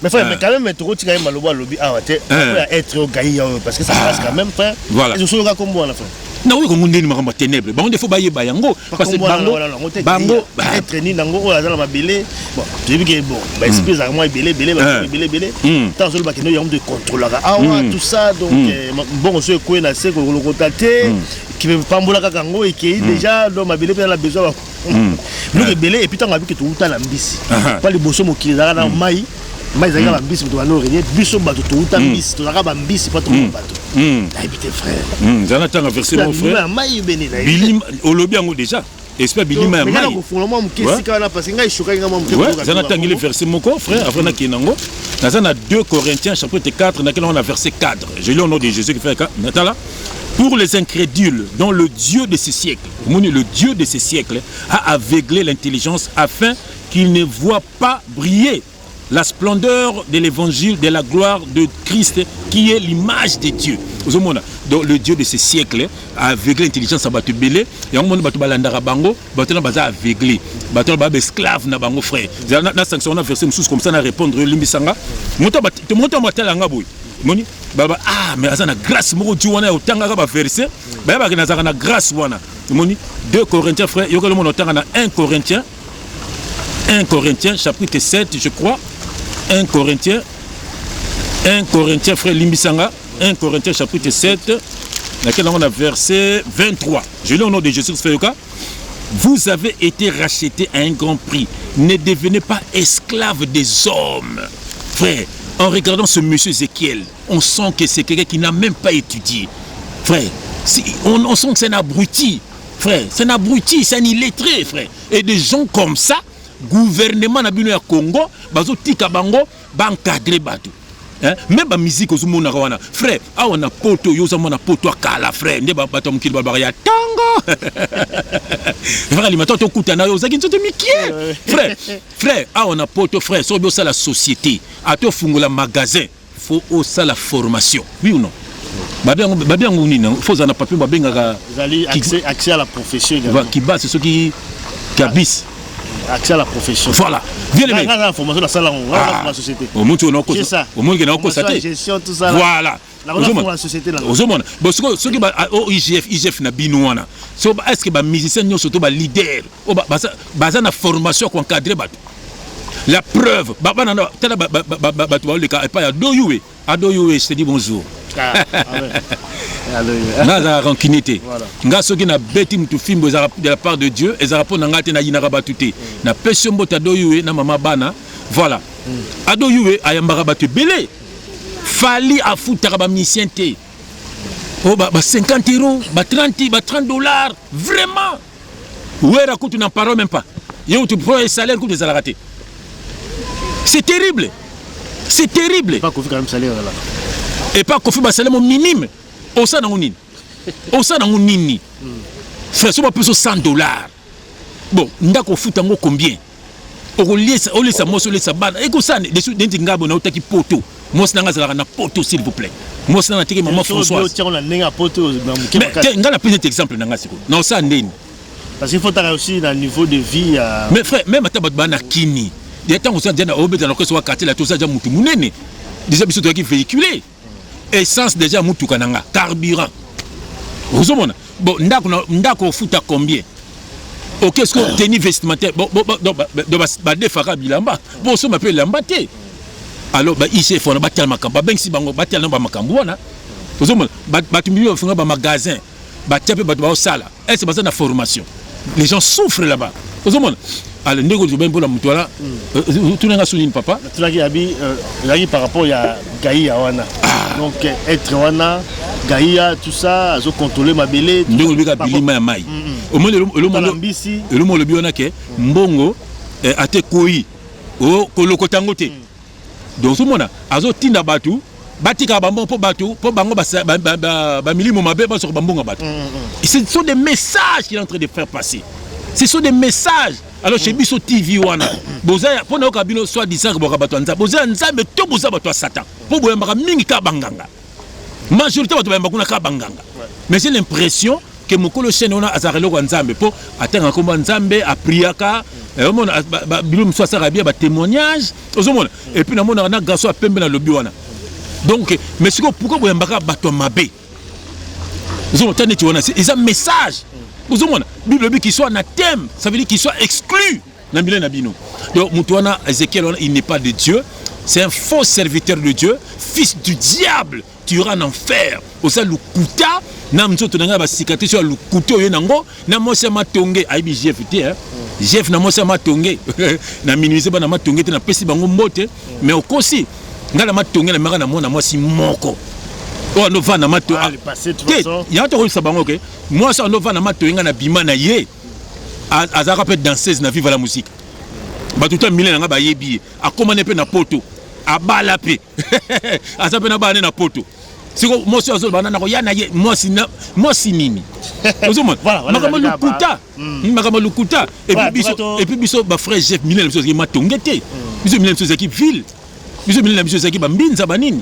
mais frère mais quand même to tika ye malobo lobi awate être au gaïa parce que ça passe quand même frère. Voilà et je suis comme moi la frère. Na oui comme ndeni makamba ténèbres bango defo ba yeba yango parce que bango être ni nango o azala mabele bon tu dis que bon ba espèce à moi belé tant sur le bakeno yam de contrôler tout ça donc bon on se koe na se ko le contacter qui veut pas mbola kango et qui déjà dans mabele pe la besoin nous belé et puis tant que tout ta la mbisi pas les bosso mo ki na mai mais ils ont bis pour nous réunir biso bato tout autant bis tout ça bis pas tout bato habité frère Jonathan a versé mon frère Billy au lobby en déjà espère Billy mais au fond moi qu'est-ce qu'il a parce que il choqué moi Jonathan il est versé mon corps frère avant qu'il nango dans 2 Corinthiens chapitre 4 dans lequel on a versé 4 je lis au nom de Jésus qui fait là pour les incrédules dont le Dieu de ce siècle, le Dieu de ce siècle a aveuglé l'intelligence afin qu'ils ne voient pas briller la splendeur de l'évangile de la gloire de Christ qui est l'image de Dieu. Donc le Dieu de ce siècle a aveuglé l'intelligence à Batu Belé et on monde Batu Balandara Bango, Batu na baza aveuglé, Batu na ba esclave na bango frère. Na sanction on a versé sous comme ça na répondre limbisanga. Monta matela ngaboy. Moni baba mais azana grâce moko Dieu wana otanga ba verset. Baba kinazaka na grâce wana. Moni 2 Corinthiens frère, yoko le monde otanga na 1 Corinthiens chapitre 7 je crois. 1 Corinthiens frère Limbisanga 1 Corinthiens chapitre 7 laquelle on a verset 23 je lis au nom de Jésus Féoka vous avez été rachetés à un grand prix ne devenez pas esclaves des hommes frère en regardant ce monsieur Ézéchiel on sent que c'est quelqu'un qui n'a même pas étudié frère on sent que c'est un abruti frère c'est un abruti c'est un illettré frère et des gens comme ça gouvernement na bino ya Congo bazo tika bango ba encadrer bato même ba musique ozumona wana frère on a poto yoza mona poto akala frère nde bato mukili ba ya tango frère limato to kutana yoza ki nzoto mikie frère on a poto frère so bio ça la société ato fungola magasin faut ça la formation oui ou non babiango nini faut ça na papier babenga accès à la profession qui base c'est ce qui abisse accès à la profession. Voilà. Bien aimé. La formation la salle la société. Au monde on a ça. Au monde on a constaté. Gestion tout ça. Voilà. La société là. Au monde. Bon ce qui ba au IGF na binouana. So est-ce que ba musicien nyo surtout ba leader. O ba na formation ko encadrer ba. La preuve, baba na tela ba le cas et pas Adoyoué. Adoyoué, je te dis bonjour. Naza rankinité. Nga soki na beti mutu fimbo de la part de Dieu, et ça répond ngate na yinara batuté. Na pesio mbota Adoyoué na mama bana. Voilà. Adoyoué ayambara batu belé. Fali a foutara ba misienté. Oh ba 50 €, ba 30, ba 30 $, vraiment. Ouais raconte n'en parle même pas. Yo tu prends un salaire que des raté. C'est terrible. C'est terrible. Pas Kofi quand même salaire là. Et pas Kofi ba salaire minime. Au sein d'un nini. Au sein d'un nini. Frère, ça va plus de $100. Bon, ndako futango combien? Au lieu ça moi sur les sabana. Et que ça des sous d'ingabo na otaki poto. Moi ça nga na poto s'il vous plaît. Moi ça na tiki maman Françoise. On a nenga poto mais ngala plus exemple nanga siko. Non ça ndeni. Parce qu'il faut aussi dans le niveau de vie mais frère, même à Tabana Kini, il y a tant que ça dit dans le quartier là tout ça déjà mutu munene. Déjà biso to qui véhiculer. Essence déjà mutu kananga, carburant. Vous avez bon ndako futa combien? OK, est-ce que tenue vestimentaire bon ba defaka bilamba. Bon ça m'appelle lambaté. Alors ba ICF on ba tel makamba ben si bango ba tel na ba makambu wana. Vous avez ba tumbi on ba magasin. Ba tiape ba ba sala. Et c'est basé na formation. Les gens souffrent là-bas. Vous avez alors ndeko tu ben pour la mutu là. Tu n'as souligné papa. Tu l'as dit par rapport à Gaïa wana. Donc être wana Gaïa tout ça, zo contrôler ma belé. Ndeko bika bilima mai. Au moins le mot le biona ke mbongo ate koi o kolokotangote. Donc tout monde azo tinda batu batika bambo po batu po bango ba milimo mabe ba sur bambonga batu. Ce sont des messages qu'il est en train de faire passer. Ce sont des messages. Alors chez Biso TV wana boza pour na kabino soit disant que boka batu nza boza nzambe to boza batu satan. Po boya maka mingi ka banganga. Majorité batu ba mbakuna ka banganga. Mais j'ai l'impression que mokolo chaîne on a azarelo kwa nzambe po atanga komba nzambe a priaka omona bilum soit sarabia ba témoignage ozomona et puis na mona na garçon a pembe na lobby wana. Donc mais c'est pourquoi boya mbaka batu mabe. Ozomona tane tu wana c'est un message. Ozomona Bible qui soit na thème, ça veut dire qu'il soit exclu na milé na bino. Donc Moutoana Ézéchiel il n'est pas de Dieu. c'est un faux serviteur de Dieu, fils du diable, tu iras en enfer. Osa lukuta, na mzoto nanga ba cicatrice sur lukuto yo nango, na mosa matonge, aibi Jeff te hein. Jeff na mosa matonge. Na minuise ba na matonge te na pesi bango mbote, mais okosi ngala matonge na mara na mona mwasi moko. Oh no va na matonge. Ah, le passé de toute façon. Il y a to sa bango ke. Moi ça no va na matonge na bima na ye. Azaka peut danseuse na vivre la musique. Ba tout un milena nga ba yebi. A komane pe na poto. A bala pe. Asa pe na ba na poto. Siko mosi azol banana ko yana ye mosi nini. Ozomon. Makama lukuta. Makama lukuta. Et puis biso ba frère Jeff Milena biso ki matongete. Biso Milena biso ki ville. Biso Milena biso ki ba mbinza banini.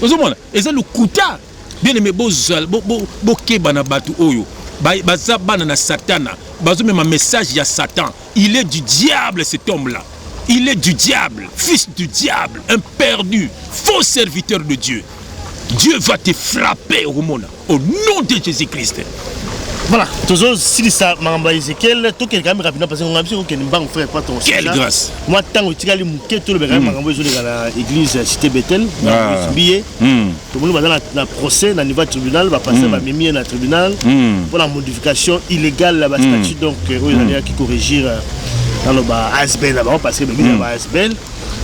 Ozomon. Eza lukuta. Bien aimé bozal bo keba na batu oyo. Baza bana na Satana. Bazo même un message ya Satan. Il est du diable cet homme-là. Il est du diable, fils du diable, un perdu, faux serviteur de Dieu. Dieu va te frapper au nom de Jésus-Christ. Voilà, toujours si ça m'a Ezekiel, tout quelqu'un me rapidement parce qu'on a besoin qu'un banque frère pas ton. Quelle grâce. Moi tant que tu as le mouquet tout le bagage m'a envoyé sur l'église cité Bethel, billet. Tout le monde va dans la procès dans niveau tribunal va passer va mimi dans tribunal pour la modification illégale la statut donc il y a qui corriger dans le bas ASBL là-bas parce que mimi là ASBL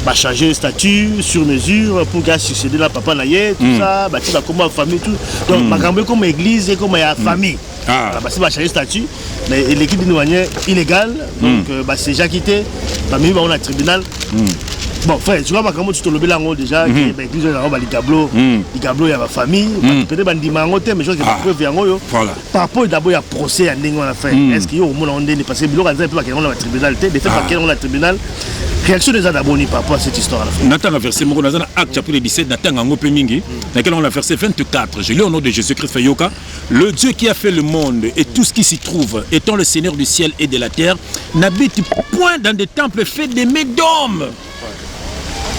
va changer le statut sur mesure pour gars succéder la papa naïe tout ça bah tu vas comment famille tout donc ma gambe comme église et comme la famille parce que va changer le statut mais l'équipe d'une manière illégale donc bah c'est déjà quitté bah même on a tribunal bon frère tu vois ma gambe tu te lobes là en haut déjà bah église là on va les tableaux il y a ma famille peut-être bandi mangote mais je pense que pas preuve en haut par rapport d'abord il y a procès à n'engo on a fait est-ce qu'il y a au monde on est parce que bilo quand ça peut pas qu'on a tribunal des faits pas qu'on a tribunal réaction des abonnés par rapport à cette histoire. Nathan a versé mon acte chapitre 17 Nathan en opening dans lequel on a versé 24. Je lis au nom de Jésus-Christ Fayoka, le Dieu qui a fait le monde et tout ce qui s'y trouve, étant le Seigneur du ciel et de la terre, n'habite point dans des temples faits des mains d'hommes.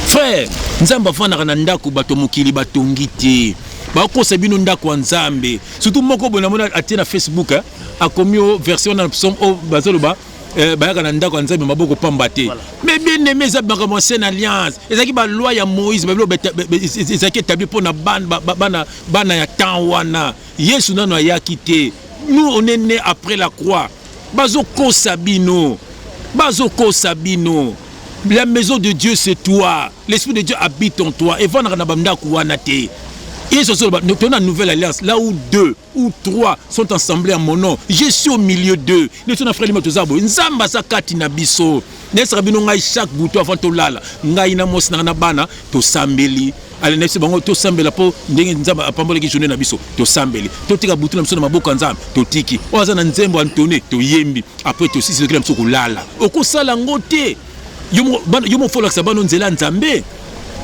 Frère, nzamba fana na ndako bato mokili batongiti. Ba ko sabino ndako nzambe. Surtout moko bona mona atina Facebook a commis version dans psaume au bazoloba bayaka na ndako nzambe maboko pamba te mais bien aimé ça ba commencer une alliance ezaki ba loi ya Moïse ba ezaki établi pour na bana ya temps wana Yesu nano ayaki te nous on est né après la croix bazoko sabino la maison de Dieu c'est toi l'esprit de Dieu habite en toi et vendre na bandako wana te. Et nous avons une nouvelle alliance, là où 2 ou 3 sont assemblés en mon nom. Je suis au milieu d'eux. Nous sommes frères Limotozabo. Nzamba sakati na biso. Nesra bino ngai chaque bouton avant to lala. Ngai na mos na bana to sambeli. Ale nesi bango to sambela po ndenge nzamba apambola ki journée na biso to sambeli. To tika bouton na biso na maboko nzamba to tiki. Oza na nzembo antone to yembi. Après to sisi kila msoko lala. Okosala ngote. Yomo fola sabano nzela nzambe.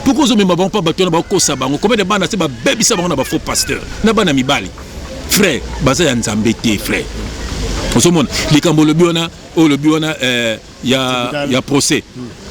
Pourquoi vous ne m'avez pas battu dans le combien de bandes c'est ma baby ça va faux pasteur na bana mibali frère baza ya nzambete frère osomona likambo le biona ya procès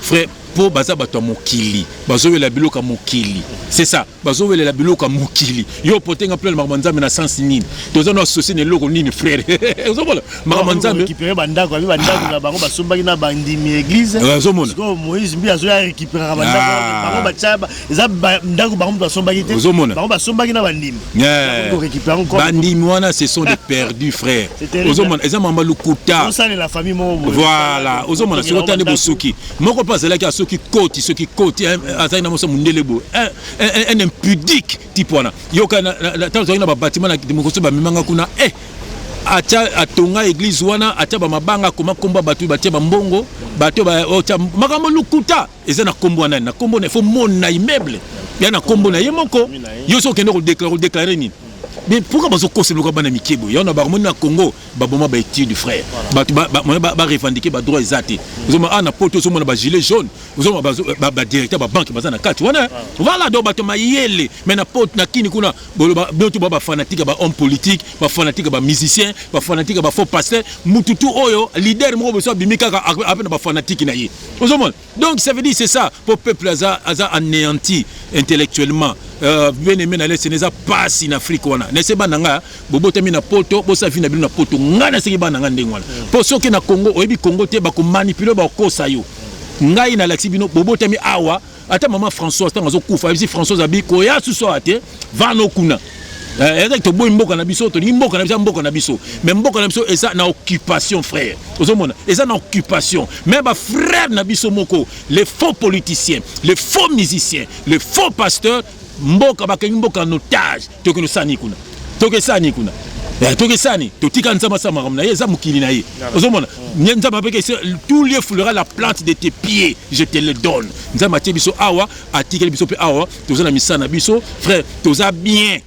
frère po baza bato mokili bazowela biloka mokili c'est ça bazowela biloka mokili yo potenga plein mamanzambe na sens nini toza no associé ne loko nini frère ozomona mamanzambe récupérer bandako na bango basombaki na bandimi église ozomona ko Moïse mbi azoya récupérer bandako bango bachaba eza bandako bango basombaki te bango basombaki na bandimi ko récupérer encore bandimi wana ce sont des perdus frère ozomona eza mamba lukuta on sale la famille mo voilà ozomona c'est otane bosuki moko pas là qui ceux qui côté azana mosa mundelebo un impudique type wana yoka na tanzo ina ba bâtiment na dimokoso ba mimanga kuna acha atonga église wana acha ba mabanga koma komba batu batia ba mbongo bato ba ocha makambo lukuta ezana kombo wana na kombo ne fo mona immeuble yana kombo na yemoko yo so kende ko déclarer ni. Mais pourquoi bazo kose loka bana mikebo ya na ba na Congo ba boma ba étude du frère ba revendiquer ba droit exact ozoma ana poto ozoma ba gilet jaune ozoma ba directeur ba banque bazana kati wana voilà do bato mayele mais na poto na kini kuna boto ba fanatique ba homme politique ba fanatique ba musicien ba fanatique ba faux pasteur mututu oyo leader mo beso bimika avec ba fanatique na ye ozoma donc ça veut dire c'est ça pour peuple aza anéanti intellectuellement bien aimé na laisser neza passe en Afrique wana nese bananga bobotami na poto bosa vina bino na poto ngana seki bananga ndengwana po soki na Congo oyebi Congo te ba ko manipuler ba kosa yo ngai na laxibino bobo tami awa ata maman Françoise tango zo kufa bisi Françoise abi ko ya suso ate vano kuna to boy mboka na biso to ni mboka na biso mais mboka na biso eza na occupation frère ozomona eza na occupation mais ba frère na biso moko les faux politiciens les faux musiciens les faux pasteurs mboka bakengi mboka en otage to ke no sani kuna Tokesani, totika nzamba sama ramna ye za mukili na ye. Ozomona, nzamba peke tout lieu foulera la plante de tes pieds, je te le donne. Nzamba tie biso awa, atika biso pe awa, tozana misana biso, frère, toza bien.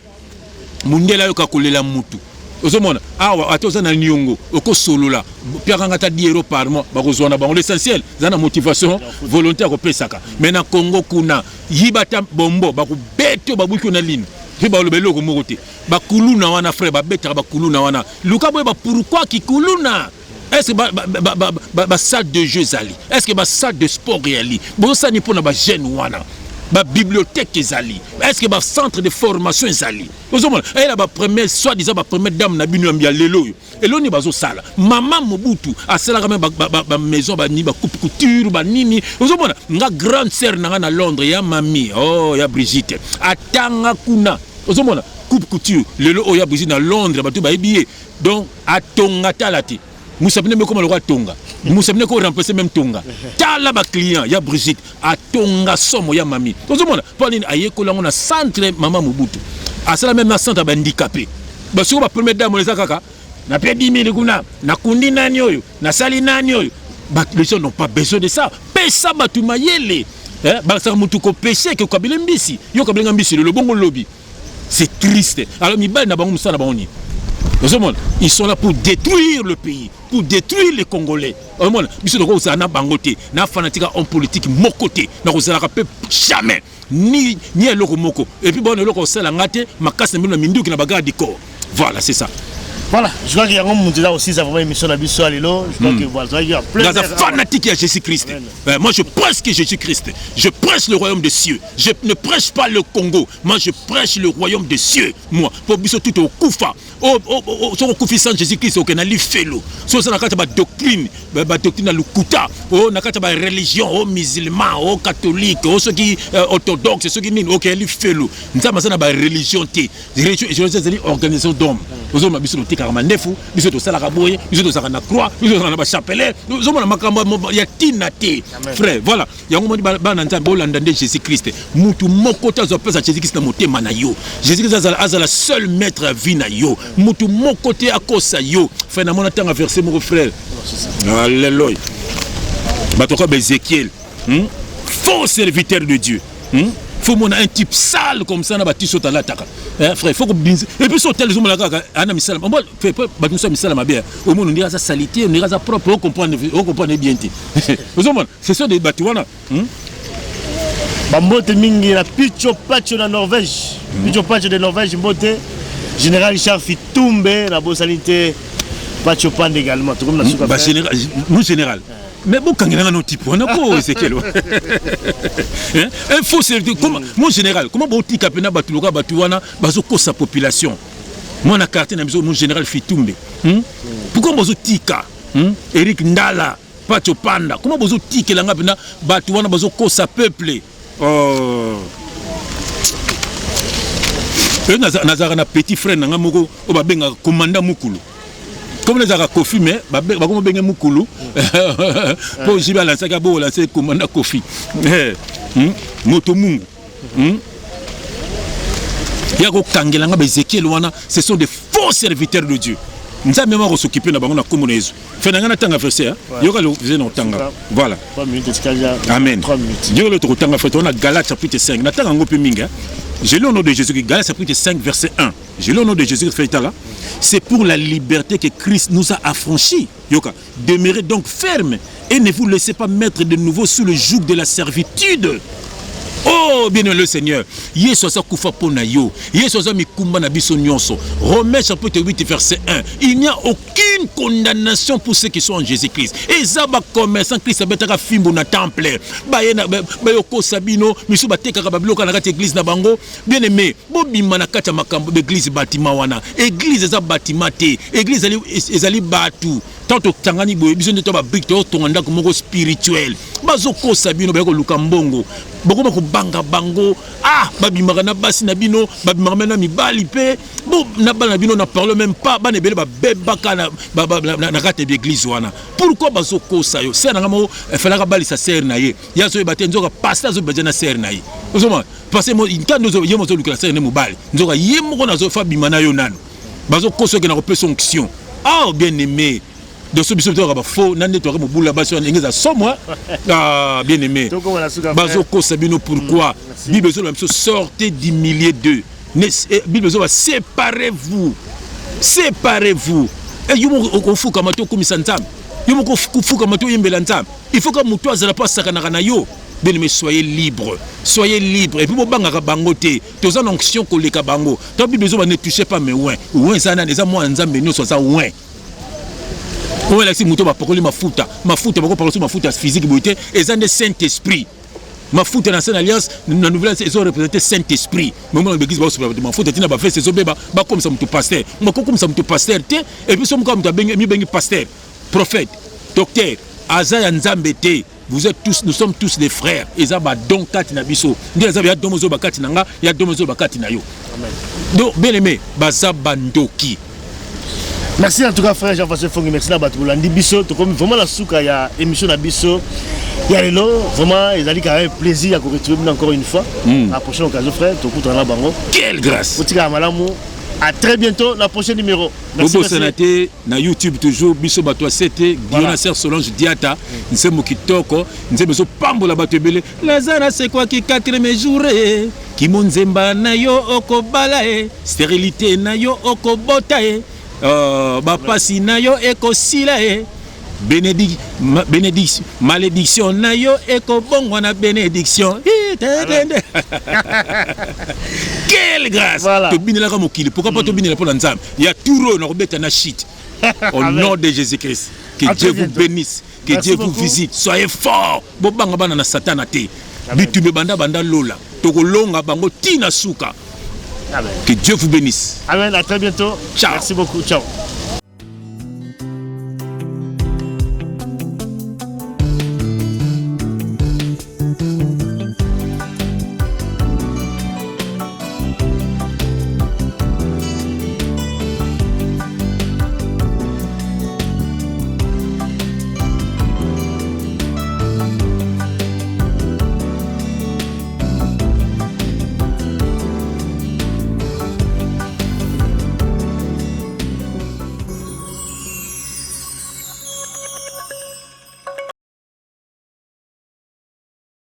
Mundela yo kakolela mutu. Ozomona, awa atozana nyongo, oko solola, piakanga ta 10 € par mois, bakozwana bango l'essentiel, zana motivation volontaire ko pesaka. Mais na Congo kuna, yibata bombo, bako beto babuki na ligne. Balobelo ko mokote bakuluna wana frère babetaka bakuluna wana luka boye ba pourquoi ki kuluna est-ce que ba salle de jeux zali est-ce que ba salle de sport yali bo sani pona ba jeune wana ba bibliothèque zali est-ce que ba centre de formation zali ozomona elle ba première soit disant ba première dame na bino ya lelo elo ni bazo sala maman Mobutu asala quand même ba maison ba ni ba coupe couture ba nini ozomona nga grande sœur na Londres ya mami oh ya Brigitte atanga kuna ozomona coupe couture lelo oya Brigitte na Londres ba to ba ebiye donc atonga talati musabine me comme le roi tonga musabine ko remplacer même tonga tala ba client ya Brigitte atonga somo ya mami ozomona poni ayeko lango na centre maman Mobutu asala même na centre ba handicapé ba soko ba première dame les kaka na pe 10 000 kuna na kundi nani oyo na sali nani oyo ba les gens n'ont pas besoin de ça pesa batu mayele ba sa mutu ko péché que kabile mbisi yo kabile mbisi le bongo lobby c'est triste alors mi ba na bango musala bango ils sont là pour détruire le pays, pour détruire les Congolais. Ils sont là pour bangoté, na fanatique en politique mokoté, na kozala kapé jamais ni eloko moko. Et puis bon eloko sala ngate makasi na mindu ki na bagarre du corps. Voilà, c'est ça. Voilà, je crois qu'il y a un monde là aussi, ça va une émission d'Abisso à Lilo. Je crois que voilà, il y a plein de fanatiques à Jésus-Christ. Moi, je prêche que Jésus-Christ. Je prêche le royaume des cieux. Je ne prêche pas le Congo. Moi, je prêche le royaume des cieux. Moi, pour biso tout au Koufa. Au Koufi sans Jésus-Christ, au Kenali Felo. So ça n'a pas de doctrine, doctrine à l'Ukuta. Oh, n'a pas de religion, oh musulmans, oh catholiques, oh ceux qui orthodoxes, ceux qui n'ont aucun Felo. Nous avons pas de religion. Religion, c'est une organisation d'hommes. Nous avons Mandefu, biso to sala kaboye, biso to sala na croix, biso to na ba chapelet, nous sommes na makamba ya tinate. Frère, voilà, ya ngomoni ba na nzambe olanda nde Jésus-Christ. Mutu moko tazo pesa Jésus-Christ na motema na yo. Jésus-Christ azala seul maître à vie na yo. Mutu moko te akosa yo. Frère na mona tanga verset mon frère. Alléluia. Batoko Ézéchiel, faux serviteur de Dieu. Faut mon un type sale comme ça na bati sota la taka. Frère, faut que et puis sauter les hommes là ana misala. On fait pas bati so misala ma bien. Au monde on dira ça salité, on dira ça propre, on comprend bien. Vous comprenez? C'est ça des bati wana. Bambote mingi na Picho Pacho na Norvège. Picho Pacho de Norvège mbote général Richard Fitumbe na bosalité Pacho Pande également. Tout comme na souka. Général, mon général. Mais bon, quand il y a un autre type, on a pas Ezekiel. Il faut se dire, mon général, comment Bouti Kapena Batuloka Batuana, Bazoko sa population. Moi, na carte, mon général Fitumbe. Pourquoi Bozotika, Eric Ndala, Pacho Panda, comment Bozotika Langa Pena Batuana Bazoko sa peuple. Oh. Nazara na petit frère Nangamoko, Obabenga, commandant Mukulu. Comme les Arabes Kofi, mais comme bien Mukulu, pour Jiba lancer Gabo lancer commandant Kofi, Motomungu, Yago Kangelanga Ezekiel wana, ce sont des faux serviteurs de Dieu. Nous avons même s'occuper de la banque communaise. Fenanga tanga verset, yoga le faisait non tanga. Voilà. 3 minutes Amen. 3 minutes. Yoga le tanga fait on a Galates chapitre 5. Natanga ngopi minga. J'ai le nom de Jésus, Galates chapitre 5 verset 1. J'ai le nom de Jésus fait là. C'est pour la liberté que Christ nous a affranchis. Yoka, demeurez donc ferme et ne vous laissez pas mettre de nouveau sous le joug de la servitude. Oh, bien le Seigneur. Yeso sa kufa pona yo. Yeso sa mikumba na biso nyonso. Romains chapitre 8 verset 1. Il n'y a aucune condamnation pour ceux qui sont en Jésus-Christ. Et ça ba commerçant Christ betaka fimbo na temple. Ba yena ba yoko sabino, misu bateka ka babiloka na kati église na bango. Bien aimé, bobima na kati makambo d'église bâtiment wana. Église za bâtiment te. Église ezali batu. tant tangani boye biso ndeto ba brique to tonga ko moko spirituel bazoko sabino ba ko luka mbongo boko ko banga bango babimaka na basi na bino babimaka na mibali pe bo na bana bino na parle même pas bana bele ba bebaka na kate d'église wana pourquoi bazoko sayo c'est na ngamo felaka bali sa sœur na ye ya so ba tenzoka pasteur zo ba na sœur na ye ozoma parce que quand nous yemo zo luka sœur ne mobali nzoka yemo ko na zo fa bimana yo nano bazoko so ke na ko pe sanction bien aimé de ce bisou de faux n'en est pas boula bastion ingéza somme bien aimé bazoko sabino pourquoi bible même sortez du milieu d'eux bible va séparez-vous et yumo ofuka mato komisa nzambe yumo kufuka mato yembela nzambe il faut que muto azala pas sakana na yo bien aimé soyez libre et puis bobanga bango te toza onction koleka bango to bible va ne touchez pas mais ouin ça na des moi nzambe no so ça ouin. On va laisser mouton parler mafuta bako parler mafuta physique beauté et ça de Saint-Esprit mafuta dans cette alliance na nouvelle ils ont représenté Saint-Esprit mais moi l'église va se mafuta tina ba faire ces obéba ba comme ça mouton pasteur moi comme ça mouton pasteur te et puis somme comme ta bengi pasteur prophète docteur Azaya Nzambe te nous sommes tous des frères et ça ba donc kati na biso ndi ça ya domozo ba kati nanga ya domozo ba kati na yo amen donc bien aimé baza bandoki. Merci en tout cas frère Jean-François Fongi, merci na batula ndi biso to comme vraiment la souka ya émission na biso ya lelo vraiment ils a dit quand même plaisir à retrouver encore une fois à la prochaine occasion frère to kutana bango quelle grâce otika malamu à très bientôt la prochaine numéro merci beaucoup sénaté na YouTube toujours biso bato c'était Guillaume Ser Solange Diata nsembo kitoko nsembo so pambola bato ebele lazana c'est quoi qui 4e jour ki monzemba na yo okobala stérilité na yo okobota bapasi na yo ekosila malédiction na yo ekobongwa na bénédiction. Quelle grâce to binelaka mokili pourquoi pas to binela pour nzambe ya turo na kobeta na shit au nom de Jésus-Christ que Dieu vous bénisse que Dieu vous visite soyez forts bobanga bana na satana te bitumbe banda lola to kolonga bango tina suka. Que Dieu vous bénisse. Amen, à très bientôt. Ciao. Merci beaucoup. Ciao.